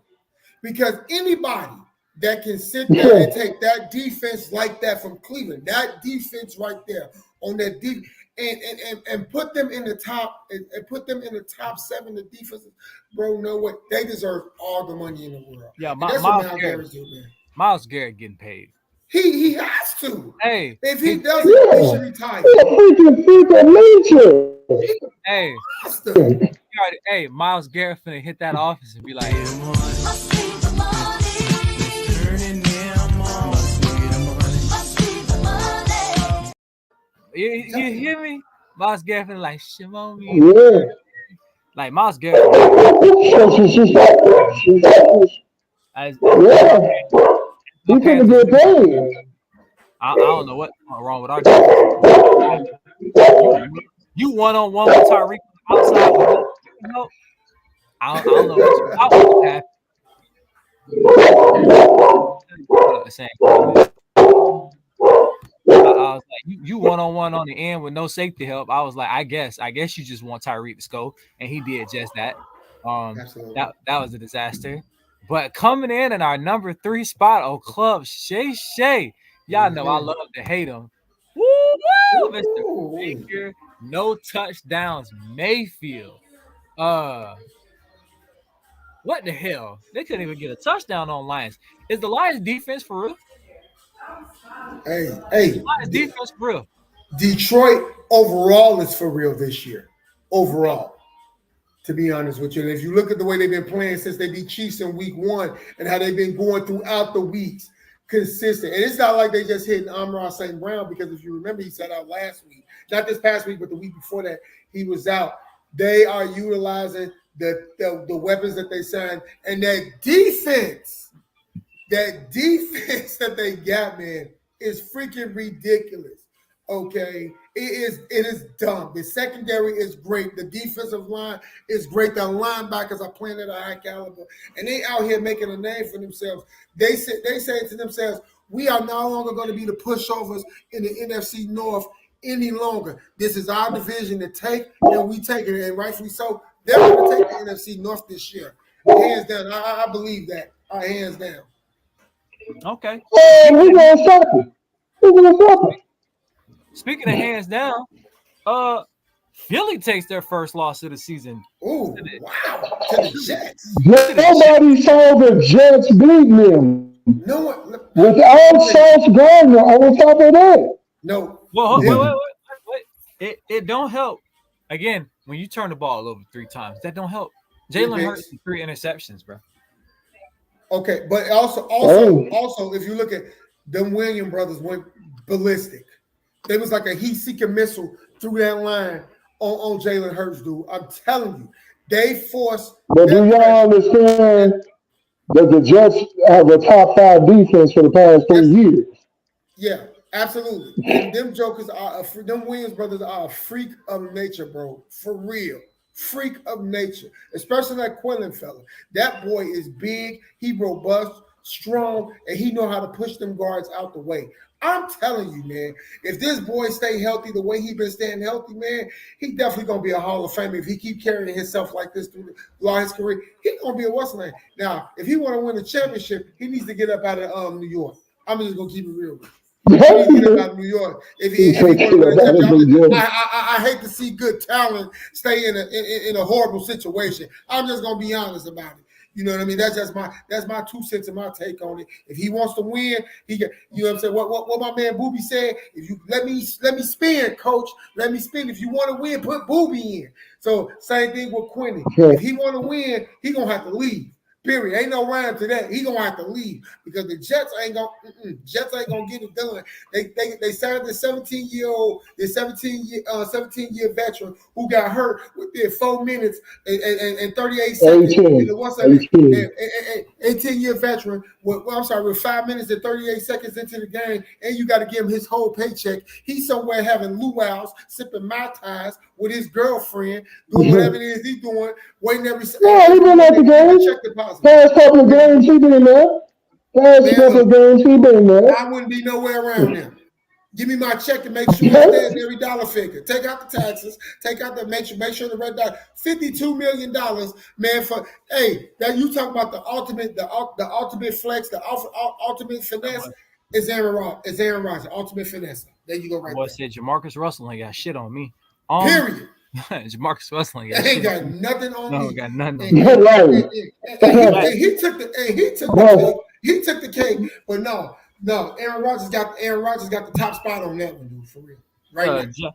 Because anybody that can sit there and take that defense like that from Cleveland, that defense right there on that deep and put them in the top and put them in the top 7 of defenses, bro, know what? They deserve all the money in the world. Yeah, that's what Myles Garrett do, man. Myles Garrett getting paid. He has to. Hey, if he doesn't, he should retire. Freak of nature. Hey, hey, Myles Garrett finna hit that office and be like, you hear me? Myles Garrett finna like, shimon me. Yeah. Like Myles Garrett. He finna get paid. I don't know what's wrong with our defense. You one-on-one with Tyreek outside. I don't know what happened. I was like, you one-on-one on the end with no safety help. I was like, I guess you just want Tyreek to score, and he did just that. That was a disaster. But coming in our number 3 spot, Club Shay. Y'all know I love to hate him. Woo, Mr. Baker, no touchdowns, Mayfield. What the hell? They couldn't even get a touchdown on Lions. Is the Lions defense for real? Hey. Lions defense for real. Detroit overall is for real this year. Overall. To be honest with you. And if you look at the way they've been playing since they beat Chiefs in week 1 and how they've been going throughout the weeks, consistent. And it's not like they just hit Amon-Ra St. Brown, because if you remember, he sat out last week. Not this past week, but the week before that, he was out. They are utilizing the weapons that they signed. And that defense that they got, man, is freaking ridiculous. Okay, it is dumb. The secondary is great. The defensive line is great. The linebackers are playing at a high caliber, and they out here making a name for themselves. They say to themselves, "We are no longer going to be the pushovers in the NFC North any longer. This is our division to take, and we take it, and rightfully so. They're going to take the NFC North this year, hands down. I believe that. Hands down. Okay. Who's gonna stop it? Who's gonna stop it? Speaking of hands down, Philly takes their first loss of the season. Ooh, wow. To the Jets. Nobody saw the Jets beat them. No one. Without Sauce Gardner on top of that. No. Well, wait. It don't help. Again, when you turn the ball over 3 times, that don't help. Jalen Hurts 3 interceptions, bro. Okay, but also, if you look at them Williams brothers went ballistic. They was like a heat-seeking missile through that line on Jalen Hurts, dude. I'm telling you, they forced. But do y'all understand that the Jets have a top 5 defense for the past 3 years? Yeah, absolutely. And them jokers them Williams brothers are a freak of nature, bro. For real. Freak of nature, especially that Quillen fella. That boy is big, he robust, strong, and he know how to push them guards out the way. I'm telling you, man, if this boy stay healthy the way he been staying healthy, man, he definitely gonna be a Hall of Famer. If he keep carrying himself like this throughout his career, he gonna be a what's name. Now, if he want to win a championship, he needs to get up out of New York. I'm just gonna keep it real. He needs to get up out of New York. If he want to win a championship, I hate to see good talent stay in a horrible situation. I'm just gonna be honest about it. You know what I mean? That's my 2 cents and my take on it. If he wants to win, he get. You know what I'm saying? What my man Booby said? If you let me spin, coach, let me spin. If you want to win, put Booby in. So same thing with Quinny. If he want to win, he gonna have to leave. Period. Ain't no rhyme to that. He gonna have to leave because the Jets ain't gonna get it done. They signed the 17-year veteran who got hurt within 4 minutes and 38 seconds. 18-year veteran. With 5 minutes and 38 seconds into the game, and you got to give him his whole paycheck. He's somewhere having luau's, sipping Mai Tais with his girlfriend, doing whatever it is he's doing, waiting every second. Yeah, he been at the game. Past couple of games, he been there. I wouldn't be nowhere around him. Give me my check and make sure it stands every dollar figure. Take out the taxes. Take out the make sure the red dot. $52 million, man. That you talk about the ultimate flex, the ultimate finesse is Aaron Rodgers. Ultimate finesse. There you go, right there. Said Jamarcus Russell ain't got shit on me. Period. Jamarcus Russell ain't got nothing on me. Got nothing. And he took the cake, but no, Aaron Rodgers got the top spot on that one, dude, for real. Right now.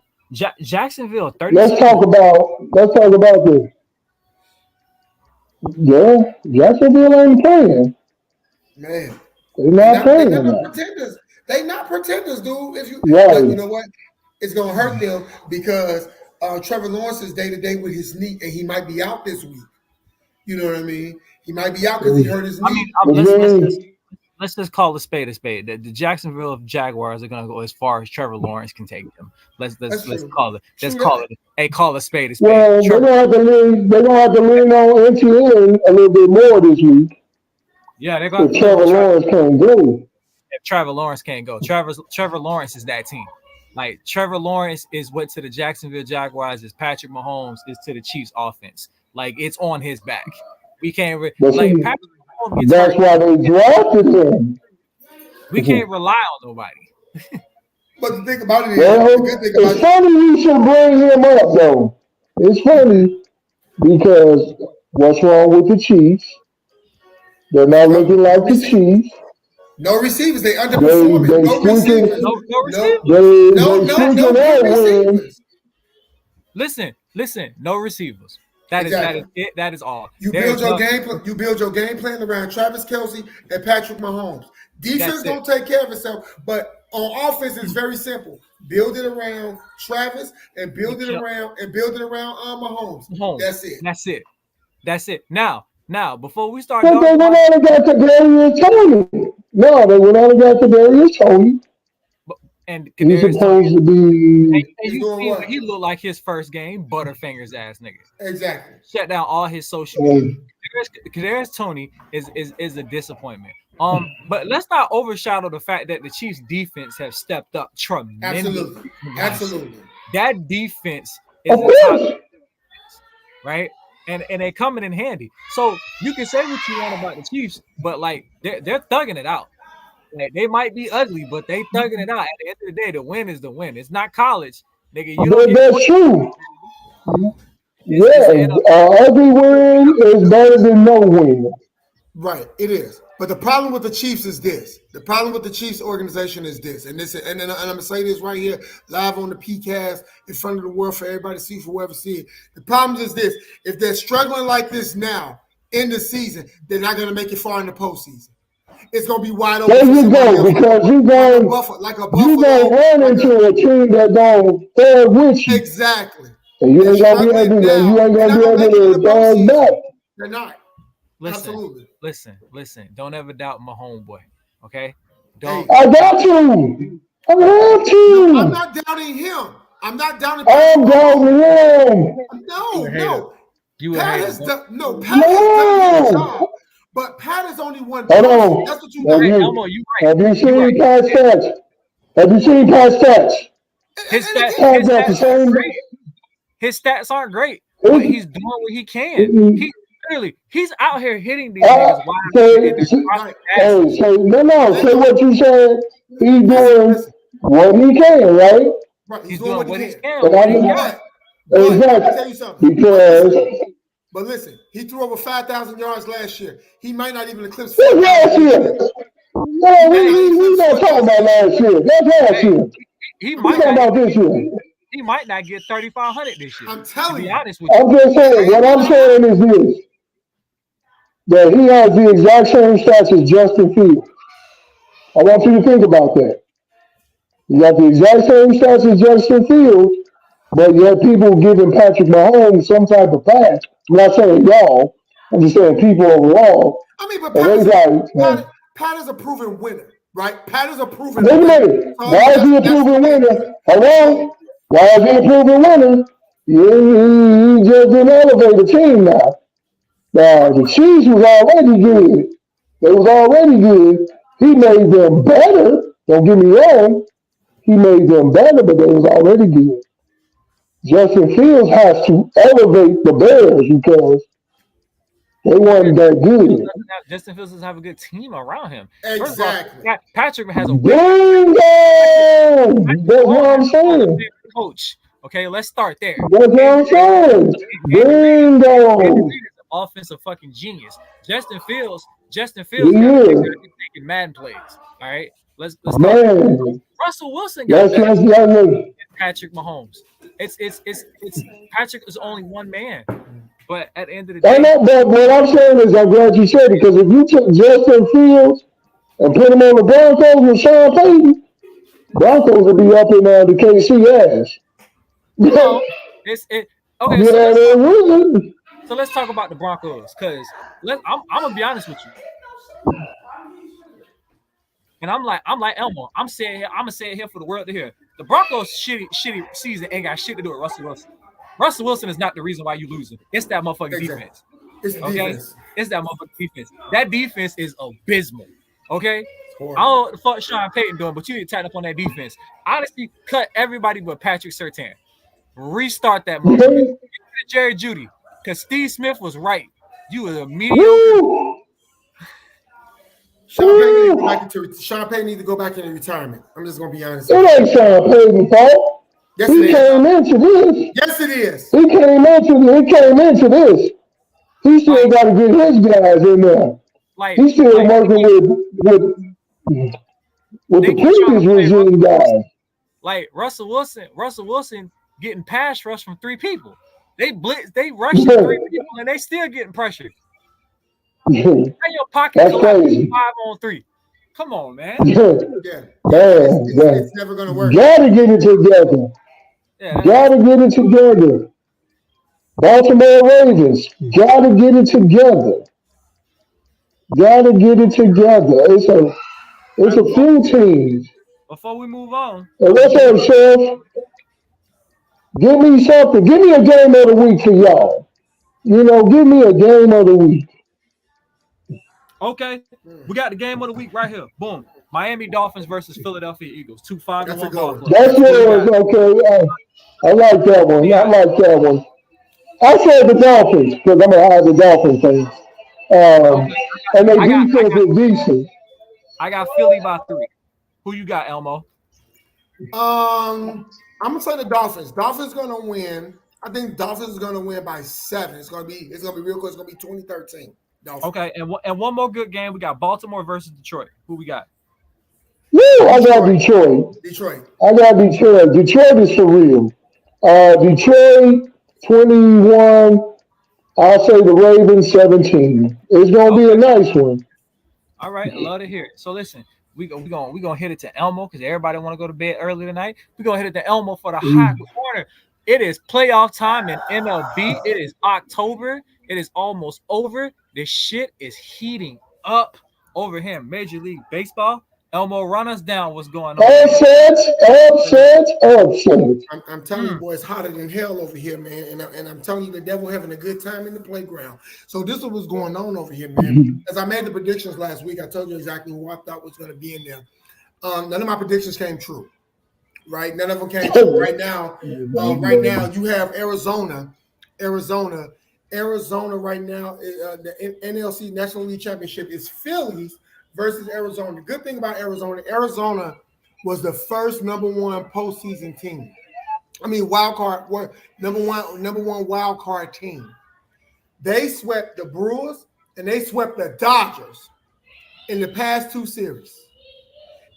Jacksonville 30. Let's talk about this. Yeah, Jacksonville ain't playing. Man. They're not playing. They're not pretenders, dude. If you you know what? It's gonna hurt them because Trevor Lawrence is day-to-day with his knee, and he might be out this week. You know what I mean? He might be out because he hurt his knee. Let's just call a spade a spade. The Jacksonville Jaguars are going to go as far as Trevor Lawrence can take them. Let's call it. Call a spade a spade. Well, they're gonna have to lean on NTN a little bit more this week. Yeah, they're going to. Trevor Lawrence can't go. If Trevor Lawrence can't go, Trevor Lawrence is that team. Like Trevor Lawrence is what to the Jacksonville Jaguars is Patrick Mahomes is to the Chiefs offense. Like it's on his back. We can't Patrick Mahomes that's why they drafted him. We can't rely on nobody. But the thing about it is, it's funny you should bring him up though. It's funny because what's wrong with the Chiefs? They're not looking like the Chiefs. No receivers. They underperforming. No receivers. No receivers. Listen. No receivers. That is it. That is all. You build your game plan around Travis Kelce and Patrick Mahomes. Defense gonna take care of itself, but on offense it's very simple. Build it around Travis and build it around Mahomes. That's it. Now, before we start, they went out and got Kadarius Toney. No, they went out and got Kadarius Toney. And he's supposed to be. He looked like his first game, Butterfingers ass nigga. Exactly. Shut down all his social media. Kadarius Toney is a disappointment. But let's not overshadow the fact that the Chiefs' defense have stepped up tremendously. Absolutely. That defense is a top defense, right? And they coming in handy. So you can say what you want about the Chiefs, but like they're thugging it out. Like, they might be ugly, but they thugging it out. At the end of the day, the win is the win. It's not college, nigga. That's true. Ugly win is better than no win. Right, it is. But the problem with the Chiefs is this. The problem with the Chiefs organization is this. And I'm going to say this right here, live on the PCast, in front of the world for everybody to see, for whoever see it. The problem is this. If they're struggling like this now in the season, they're not going to make it far in the postseason. It's going to be wide open. There you go, because you're going to run into a team that don't throw with you. Exactly. And you ain't going to be able to dog back. They're not. Absolutely. Listen. Don't ever doubt my homeboy. Okay? I got you. I have you. No, I'm not doubting him. I'm doubting him. No. Pat has done his job. But Pat is only one person. That's what you got. Have you seen Pat's stats? His stats aren't great, but he's doing what he can. He's out here hitting these niggas wide. Say what you said. He's doing what he can, right? Right. He's doing what he can. Exactly. Because But listen, he threw over 5,000 yards last year. He might not even eclipse What's 4,000. last year? No, we not talking about last year. That's last year. He We might talking not. about this year. He might not get 3,500 this year. I'm To telling be you. honest with you, I'm just saying, what I'm saying is this, that he has the exact same stats as Justin Fields. I want you to think about that. You got the exact same stats as Justin Fields, but yet people giving Patrick Mahomes some type of pass. I'm not saying y'all. I'm just saying people overall. I mean, but And they like, Pat is a proven winner, right? Pat is a proven wait a winner. minute. So, I Why mean, is he a that's proven the thing. winner? Hello? Why is he a proven winner? He just didn't elevate the team now. Now, the Chiefs was already good. They was already good. He made them better. Don't get me wrong. He made them better, but they was already good. Justin Fields has to elevate the Bears because they wasn't that good. Justin Fields doesn't have a good team around him. First Exactly. of all, Patrick has a Bingo! That's what I'm saying. coach. Okay, let's start there. That's what I'm saying. Andy Reid Bingo! is an offensive fucking genius. Justin Fields He got to is. taking Madden plays. All right, let's talk. Man, Russell Wilson got let's better than Patrick Mahomes. It's Patrick is only one man, but at the end of the I day, know, but what I'm saying is, I'm glad you said it because if you took Justin Fields and put him on the Broncos with Sean Payton, Broncos would be up in the KC ass. no, okay. Yeah, they would. So let's talk about the Broncos because I'm gonna be honest with you. And I'm like Elmo. I'm gonna say it here for the world to hear. The Broncos' shitty season ain't got shit to do with Russell Wilson. Russell Wilson is not the reason why you losing. It's that motherfucking defense. It's the Okay, defense. it's that motherfucking defense. That defense is abysmal. Okay, I Horrible. don't know what the fuck Sean Payton doing, but you need to tighten up on that defense. Honestly, cut everybody but Patrick Surtain. Restart that motherfucker. Get Jerry Jeudy, because Steve Smith was right. You was a mediocre. Woo! Sean Payton need to go back into retirement. I'm just gonna be honest. It ain't Sean Payton's fault. Yes, He it is. came into this. Yes, it is. He came into this. He still got to get his guys in there. He's still working with the previous regime guys. Like Russell Wilson getting pass rush from three people. They rushing three people and they still getting pressure. Your pocket That's crazy. 5-on-3. Come on, man. Yeah. It's never gonna work. Gotta get it together. Yeah, Gotta get it together. Baltimore Ravens, gotta get it together. Gotta get it together. It's a few teams. Before we move on, Hey, what's up, Chef? Give me something. Give me a game of the week for y'all. Give me a game of the week. okay, we got the game of the week right here. Boom. Miami Dolphins versus Philadelphia Eagles. 2 5-1 ball club. That's yours, okay. I like that one. I said the Dolphins because I'm a the Dolphins fan. And their defense is decent. I got Philly by 3. Who you got, Elmo? I'm gonna say the Dolphins. Dolphins gonna win. I think Dolphins is gonna win by 7. It's gonna be real close. It's gonna be 2013. Dolphins. Okay, and one more good game. We got Baltimore versus Detroit. Who we got? Woo, I got Detroit. I got Detroit. Detroit is for real. Detroit 21. I'll say the Ravens 17. It's gonna be a nice one. All right, I love to hear it. So listen, we gonna hit it to Elmo because everybody want to go to bed early tonight. We're gonna hit it to Elmo for the hot corner. It is playoff time in MLB. It is October. It is almost over. This shit is heating up over here in Major League Baseball. Elmo, run us down. What's going on? Upsets. I'm telling you, boy, it's hotter than hell over here, man. And I'm telling you, the devil having a good time in the playground. So this is what's going on over here, man. As I made the predictions last week, I told you exactly who I thought was going to be in there. None of my predictions came true, right? None of them came true. Right now, you have Arizona right now. The NLC National League Championship is Phillies versus Arizona. The good thing about Arizona was the first number one postseason team. I mean, number one wild card team. They swept the Brewers and they swept the Dodgers in the past 2 series.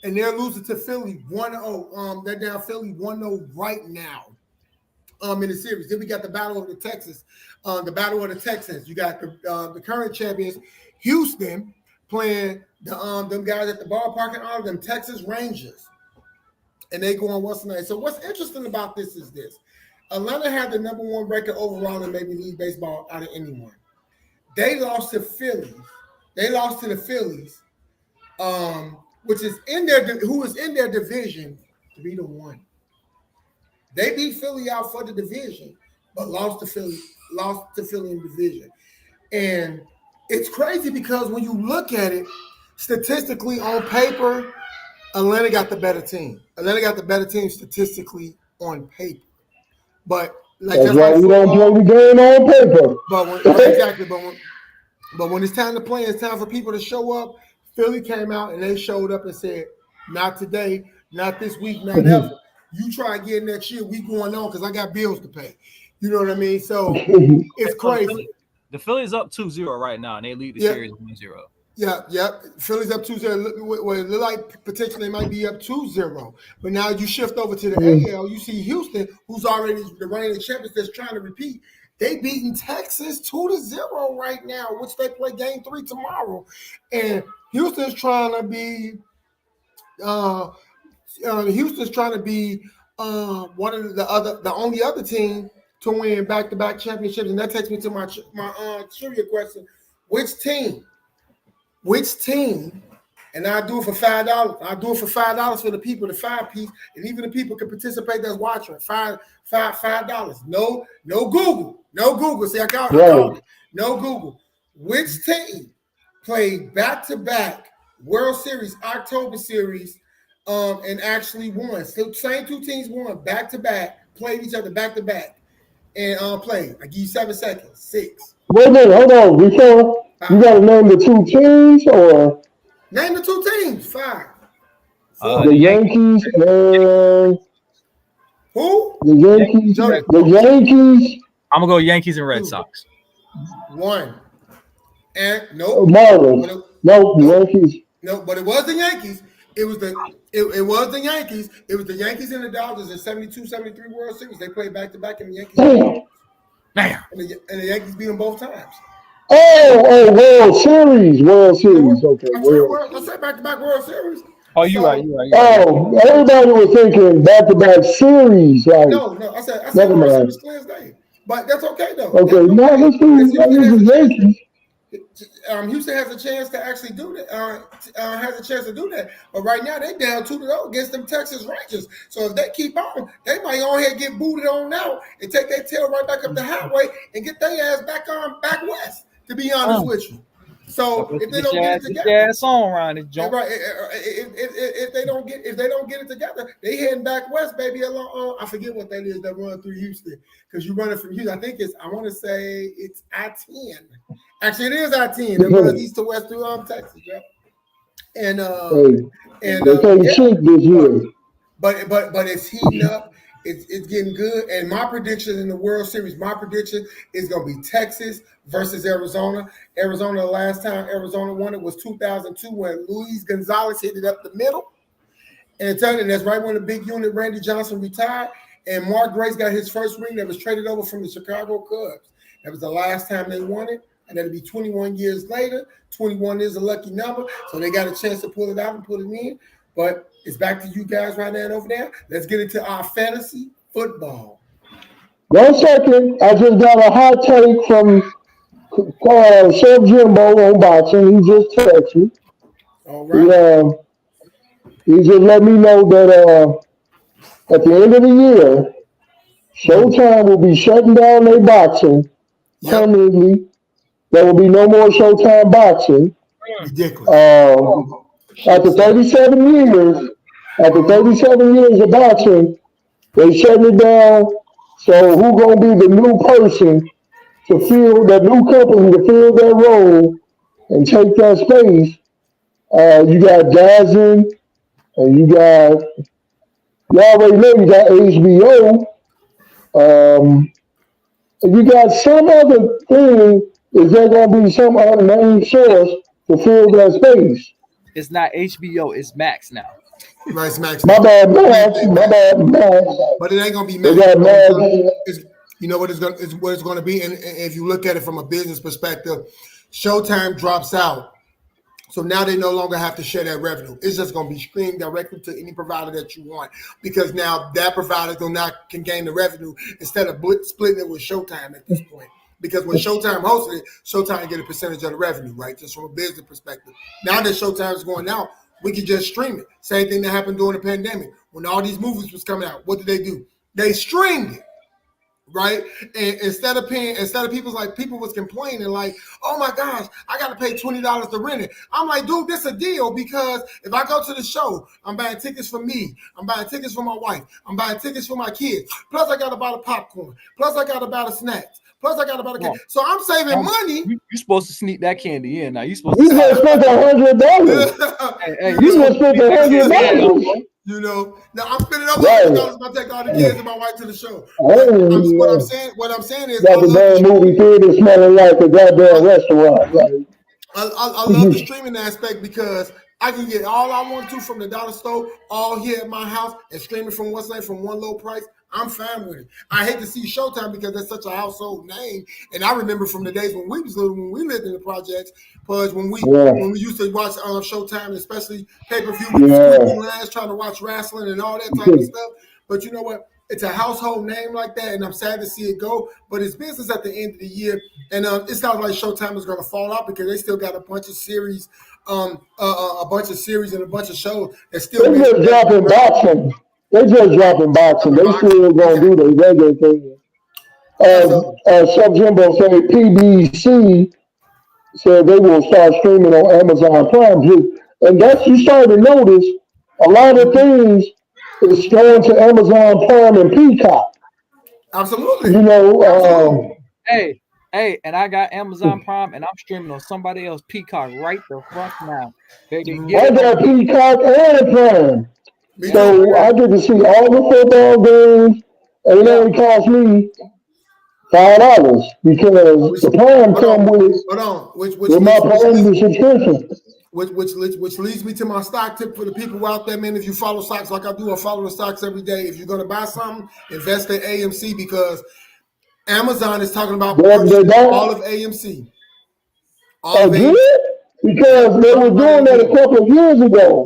And they're losing to Philly 1-0. They're down Philly 1-0 right now in the series. Then we got the Battle of the Texas, the Battle of the Texans. You got the current champions, Houston, playing them guys at the ballpark and all of them Texas Rangers. And they go on what's the night. So what's interesting about this is this. Atlanta had the number 1 record overall in Major League Baseball out of anyone. They lost to Phillies. They lost to the Phillies, which is who is in their division 3-1. They beat Philly out for the division, but lost to Philly in division. And it's crazy because when you look at it, statistically on paper, Atlanta got the better team. Atlanta got the better team statistically on paper. But that's why we don't play the game on paper. But when it's time to play, it's time for people to show up. Philly came out and they showed up and said, not today, not this week, not ever. You try again next year, we going on because I got bills to pay. You know what I mean? So it's crazy. The Phillies up 2-0 right now, and they lead the series 1-0. Yeah. Phillies up 2-0. Well, it look like potentially they might be up 2-0. But now you shift over to the AL. You see Houston, who's already the reigning champions that's trying to repeat. They beating Texas 2-0 right now, which they play game 3 tomorrow. And Houston's trying to be one of the only other team to win back-to-back championships. And that takes me to my trivia question. Which team? And I do it for $5. I do it for $5 for the people, the 5-piece, and even the people can participate that's watching. $5. No Google. See, I called it. No Google. Which team played back-to-back World Series, October series, and actually won? So same 2 teams won back-to-back, played each other back-to-back, and played. I give you 7 seconds. 6. Wait a minute, hold on. Before you got to name the 2 teams, or name the 2 teams. 5. The Yankees and who? The Yankees. I'm gonna go Yankees and Red Sox. 1. And no Marlins. No, Yankees. No, but it was the Yankees. It was the Yankees. It was the Yankees and the Dodgers in 72-73 World Series. They played back-to-back in the Yankees. Damn. And the Yankees beat them both times. Oh, World Series. Okay. I said back-to-back World Series. Oh, you're right. Oh, everybody was thinking back-to-back series. Like, no. I said never World mind. Series clear as day. But that's okay though. Okay, no, that's cool. Houston has a chance to actually do that. But right now they down 2-0 against them Texas Rangers. So if they keep on, they might go ahead and get booted on now and take their tail right back up the highway and get their ass back west. To be honest with you. So if they don't get it together, right? If they don't get it together, they heading back west, baby. Along, I forget what that is that run through Houston because you running from Houston. I think I want to say it's I-10. Actually, it is I-10. It runs east to west through Texas, yeah. But it's heating up. It's getting good. And my prediction in the World Series, is going to be Texas versus Arizona. Arizona, the last time Arizona won it was 2002 when Luis Gonzalez hit it up the middle. And that's right when the big unit Randy Johnson retired. And Mark Grace got his first ring that was traded over from the Chicago Cubs. That was the last time they won it. And that'll be 21 years later. 21 is a lucky number. So they got a chance to pull it out and put it in. But it's back to you guys right now and over there. Let's get into our fantasy football. 1 second. I just got a hot take from Chef Jimbo on boxing. He just texted me. All right. He just let me know that at the end of the year, Showtime will be shutting down their boxing permanently. There will be no more Showtime boxing. Ridiculous. After 37 years of boxing, they shutting it down. So who gonna be the new person to fill that new company to fill that role and take that space? You got Dazn, and you already know you got HBO. You got some other thing is there going to be some unnamed source to fill that space? It's not HBO. It's Max now. Right, Max. My bad, Max. My bad, Max. But it ain't gonna be They Max. got Max. You know what it's gonna be, and if you look at it from a business perspective, Showtime drops out. So now they no longer have to share that revenue. It's just going to be streamed directly to any provider that you want, because now that provider can gain the revenue instead of splitting it with Showtime at this point. Because when Showtime hosted it, Showtime get a percentage of the revenue, right? Just from a business perspective. Now that Showtime is going out, we can just stream it. Same thing that happened during the pandemic. When all these movies was coming out, what did they do? They streamed it. Right, and instead of people was complaining like, oh my gosh, I got to pay $20 to rent it. I'm like, dude, this a deal, because if I go to the show, I'm buying tickets for me, I'm buying tickets for my wife, I'm buying tickets for my kids. Plus, I got to buy the popcorn. Plus, I got to buy the snacks. Plus, I got to buy the candy. So I'm saving money. You're supposed to sneak that candy in now. You spend $100. Hey, you supposed to spend $100. You know, now I'm spending up $100 if I take all the kids and my wife to the show. What I'm saying is, got the damn movie theater smelling like a goddamn restaurant. Like, I love the streaming aspect, because I can get all I want to from the dollar store, all here at my house, and stream it from one low price. I'm fine with it. I hate to see Showtime because that's such a household name. And I remember from the days when we lived in the projects, because when we used to watch Showtime, especially pay-per-view, with the trying to watch wrestling and all that type of stuff. But you know what? It's a household name like that, and I'm sad to see it go. But it's business at the end of the year, and it sounds like Showtime is going to fall out because they still got a bunch of series, and a bunch of shows that still. They just dropping boxing. They still gonna do the regular thing. Sub Jimbo said PBC said they will start streaming on Amazon Prime too, and that's, you start to notice a lot of things is going to Amazon Prime and Peacock. Absolutely. You know. Hey, and I got Amazon Prime, and I'm streaming on somebody else's Peacock right the fuck now. I got Peacock and Prime. So I get to see all the football games, and it only cost me $5 because the Prime come with my Prime subscription. Which leads me to my stock tip for the people out there, man. If you follow stocks like I do, I follow the stocks every day. If you're going to buy something, invest in AMC, because Amazon is talking about purchasing all of AMC. Because they were doing that a couple of years ago.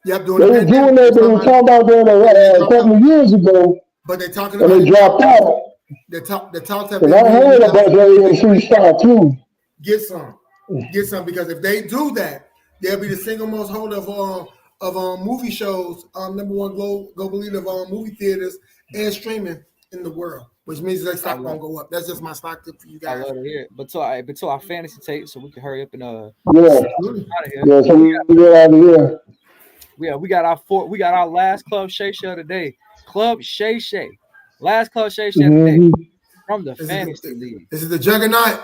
Yep, they were doing that. They were talking about that a couple of years ago. But they're talking about. And they dropped out. The talks have been. I heard about AMC stock too. Get some, because if they do that, they'll be the single most holder of movie shows, number one global leader of movie theaters and streaming in the world, which means their stock won't go up. That's just my stock tip for you guys. I love to hear it. But to our fantasy tape, so we can hurry up and out of here. So we get out of here. Yeah, we got our last Club Shay show today. Club Shay Shay. Last Club Shay Shay today from the Fantasy League. This is the juggernaut.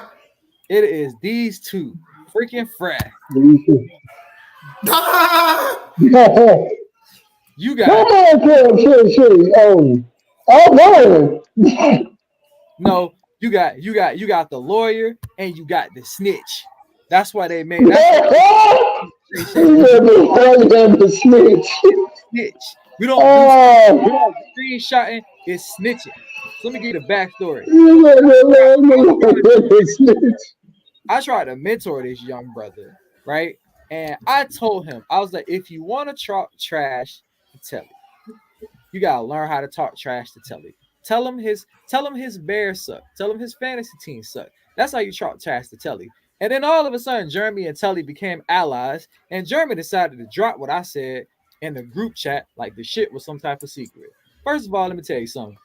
It is these two freaking frat. You got. Come on, Club Shay Shay. No, you got the lawyer and you got the snitch. That's why they made that. The snitch. We don't do screenshotting, it's snitching. So let me give you the backstory. I tried to mentor this young brother, right? And I told him, I was like, if you want to talk trash to Telly, you gotta learn how to talk trash to Telly. Tell him his Bears suck. Tell him his fantasy team suck. That's how you talk trash to Telly. And then all of a sudden, Jeremy and Telly became allies, and Jeremy decided to drop what I said in the group chat like the shit was some type of secret. First of all, let me tell you something.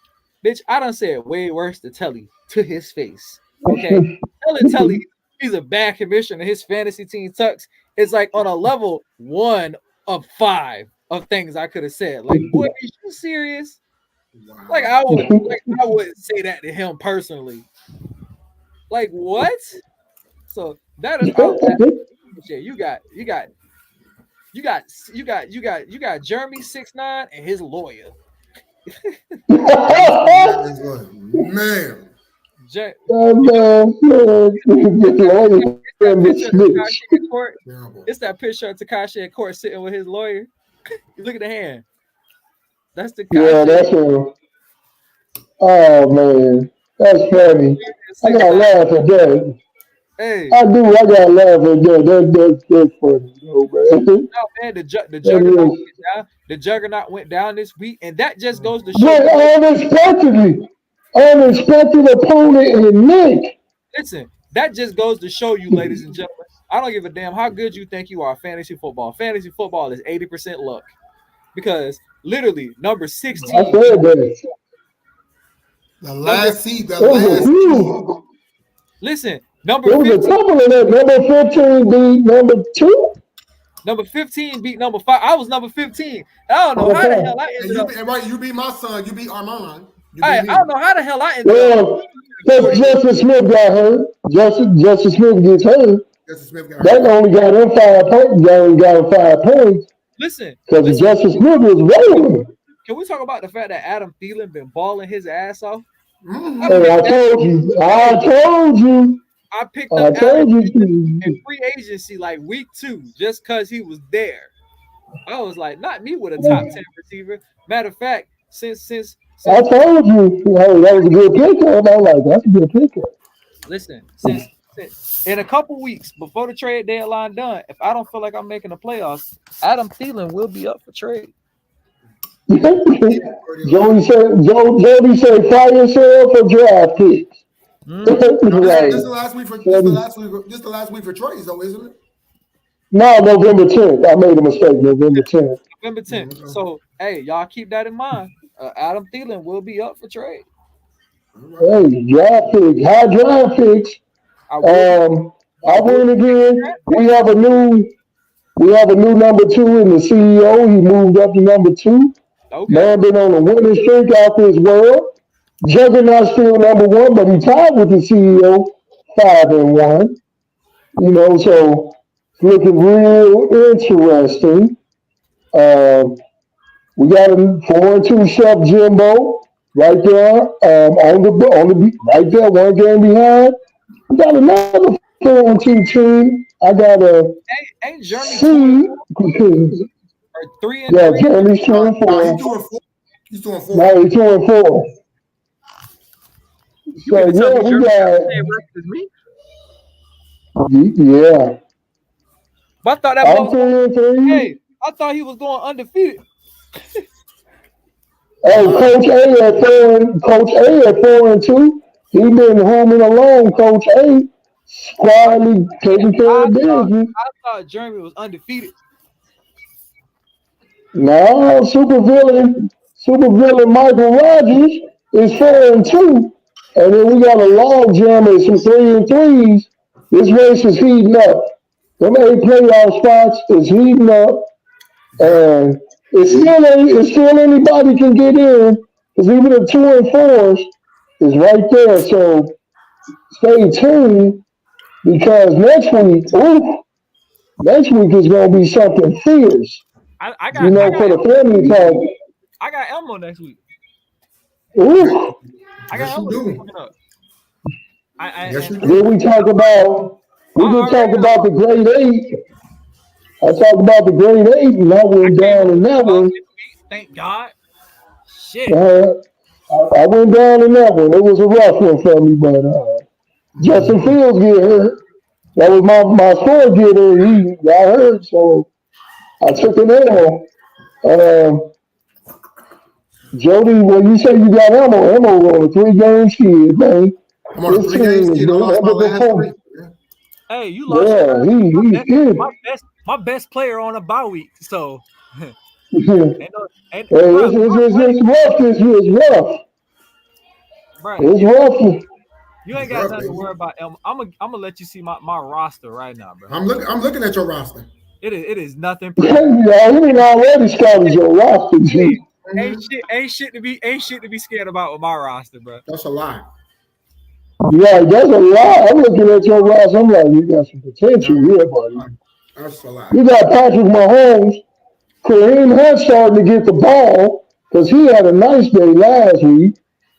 Bitch, I done said way worse to Telly to his face. Okay? Telly he's a bad commissioner. His fantasy team sucks. It's like on a level 1 of 5 of things I could have said. Like, boy, is you serious? Wow. Like I wouldn't say that to him personally. Like what? So that is all that. You got Jeremy 6ix9ine and his lawyer. Man, Jer- that picture of Takashi in court. It's that picture of Takashi in court sitting with his lawyer. Look at the hand. That's Takashi. Yeah, that's him. Oh man, that's funny. I gotta laugh at that. Hey, I do. I gotta laugh at that. That's funny, though, man. no man, the That juggernaut is. went down. The juggernaut went down this week, and that just goes to show Wait, you. unexpected opponent in Nick. Listen, that just goes to show you, ladies and gentlemen. I don't give a damn how good you think you are at fantasy football. Fantasy football is 80% luck. Because literally, number 16. I said that. The last seed. It was a few. Listen, number There was a 15. couple of that. Number 15 beat number 2. Number 15 beat number 5. I was number 15. I don't know how the hell I ended up. Right, you beat my son. You beat Armand. I don't know how the hell I ended Well, because Justice Smith got hurt. Justice Smith gets hurt. Justice Smith got That hurt. only got him 5 points. They only got him 5 points Listen, because Justice Smith was rolling. can we talk about the fact that Adam Thielen been balling his ass off? Hey, I told you. I picked I up told Adam you. Thielen in free agency like week 2 just because he was there. I was like, not me with a top 10 receiver. Matter of fact, since I told you. Hey, that was a good pickup. I was like, that's a good pickup. listen, since in a couple weeks before the trade deadline done, if I don't feel like I'm making the playoffs, Adam Thielen will be up for trade. Jody said, fire yourself for draft picks. This is the last week for trades, though, isn't it? No, November 10th. I made a mistake. November 10th. November 10th. So, hey, y'all keep that in mind. Adam Thielen will be up for trade. Hey, draft picks, high draft picks. I win again. We have a new number 2 in the CEO. He moved up to number 2. Okay. Man been on a winning streak out this world. Juggernaut still number 1, but he tied with the CEO 5-1. You know, so it's looking real interesting. We got a 4-2 Chef Jimbo right there on the right there, 1 game behind. We got another 4-2 team. I got a ain't Jeremy C. or 3 and Yeah, 3? Jeremy's 2-4. He's doing 4. No, he's 2-4. So yeah, we got. Me? Yeah. But I thought that I'm was 3-3. hey, I thought he was going undefeated. Hey, Coach A at 4-2. He been homing along, Coach A. Quietly taking care of business. I thought Jeremy was undefeated. No, supervillain Michael Rogers is 4-2. And then we got a log jam and some 3-3s. This race is heating up. Them 8 playoff spots is heating up. And it's still anybody can get in. Because even the 2 and 4s is right there. So stay tuned because next week is gonna be something fierce. I got for the family talk. I got Elmo next week. Ooh. I got Elmo coming up. Then we talk about the grade 8. I talked about the grade 8 and I went down in that one. Thank God. Shit. I went down in that one. It was a rough one for me, but Justin Fields get hurt. That was my score getter. He got hurt, so I took an L. Jody, when you say you got Elmo on a 3-game skid, man. I'm on a 3-game skid. I lost my last 3. Hey, you lost. Yeah, my best player on a bye week, so. It's rough this year. It's rough. Right. It's rough. You ain't got nothing to worry about, Elmo. I'm gonna let you see my roster right now, bro. I'm looking at your roster. It is nothing. He didn't already started your roster, G. Ain't shit to be scared about with my roster, bro. That's a lie. Yeah, that's a lot. I'm looking at your roster. I'm like, you got some potential here, buddy. That's a lie. You got Patrick Mahomes. Kareem Hunt starting to get the ball because he had a nice day last week.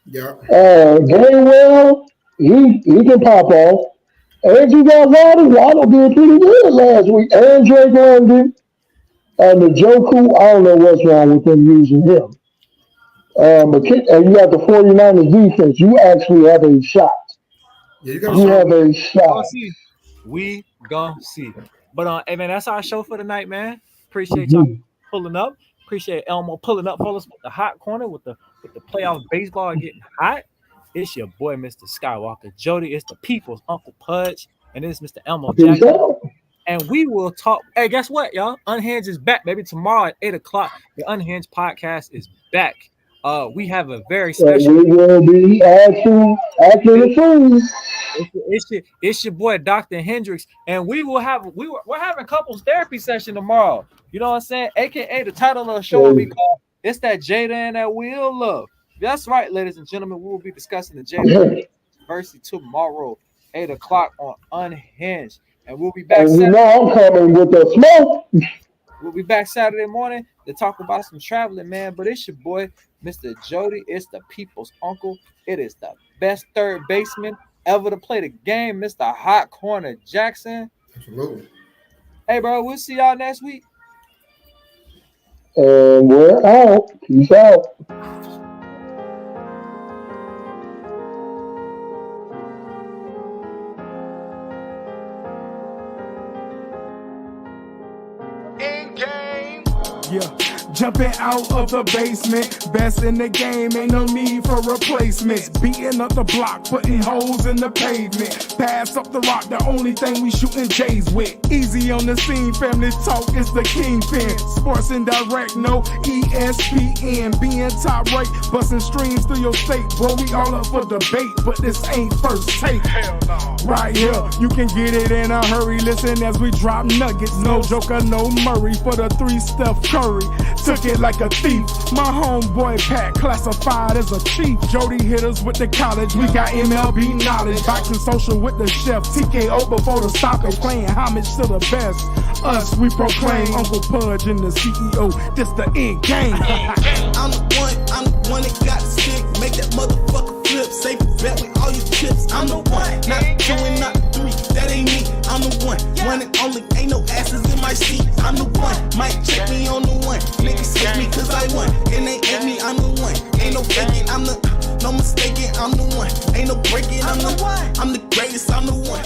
Yeah. Gainwell He can pop off. And you got Waddle. Waddle did pretty good last week. And Drake London. And the Joku, I don't know what's wrong with them using him. And you got the 49ers defense. You actually have a shot. Yeah, you You have a shot. We gonna see. But hey man, that's our show for tonight, man. Appreciate y'all Mhm. pulling up. Appreciate Elmo pulling up for us with the hot corner with the playoff baseball getting hot. It's your boy, Mr. Skywalker Jody. It's the people's Uncle Pudge, and it's Mr. Elmo Peace Jackson. out. And we will talk. Hey, guess what, y'all? Unhinged is back, baby. Tomorrow at 8:00, the Unhinged podcast is back. We have a very And special. we will be acting the fool. It's your boy Dr. Hendricks, and we're having couples therapy session tomorrow. You know what I'm saying? AKA the title of the show will be called "It's That Jada and That Will Love." That's right, ladies and gentlemen. We will be discussing the Jada Controversy tomorrow, 8:00 on Unhinged, and we'll be back. And you know I'm coming with the smoke. We'll be back Saturday morning to talk about some traveling, man. But it's your boy, Mr. Jody. It's the people's uncle. It is the best third baseman ever to play the game, Mr. Hot Corner Jackson. Absolutely. Hey, bro, we'll see y'all next week. And we're out. Peace out. Yeah, jumping out of the basement, best in the game, ain't no need for replacements. Beating up the block, putting holes in the pavement. Pass up the rock, the only thing we shooting J's with. Easy on the scene, family talk is the kingpin. Sports and direct, no ESPN. Being top right, busting streams through your state. Bro, we all up for debate, but this ain't first take. Hell no. Right here, you can get it in a hurry. Listen as we drop nuggets. No Joker, no Murray for the 3-step Curry. Took it like a thief. My homeboy Pat classified as a chief. Jody hit us with the college. We got MLB knowledge. Boxing social with the chef. TKO before the stoppage. Playing homage to the best. Us, we proclaim Uncle Pudge and the CEO. This the end game. I'm the one that got sick. Make that motherfucker flip. Safe bet with all your chips. I'm the one, not two and not three. That ain't me. I'm the one and only. Ain't no asses in my seat. I'm the one. Might check me on the one. Niggas hate me cause I won. And they hate me. I'm the one. Ain't no faking. No mistaking. I'm the one. Ain't no breaking. I'm the greatest. I'm the one.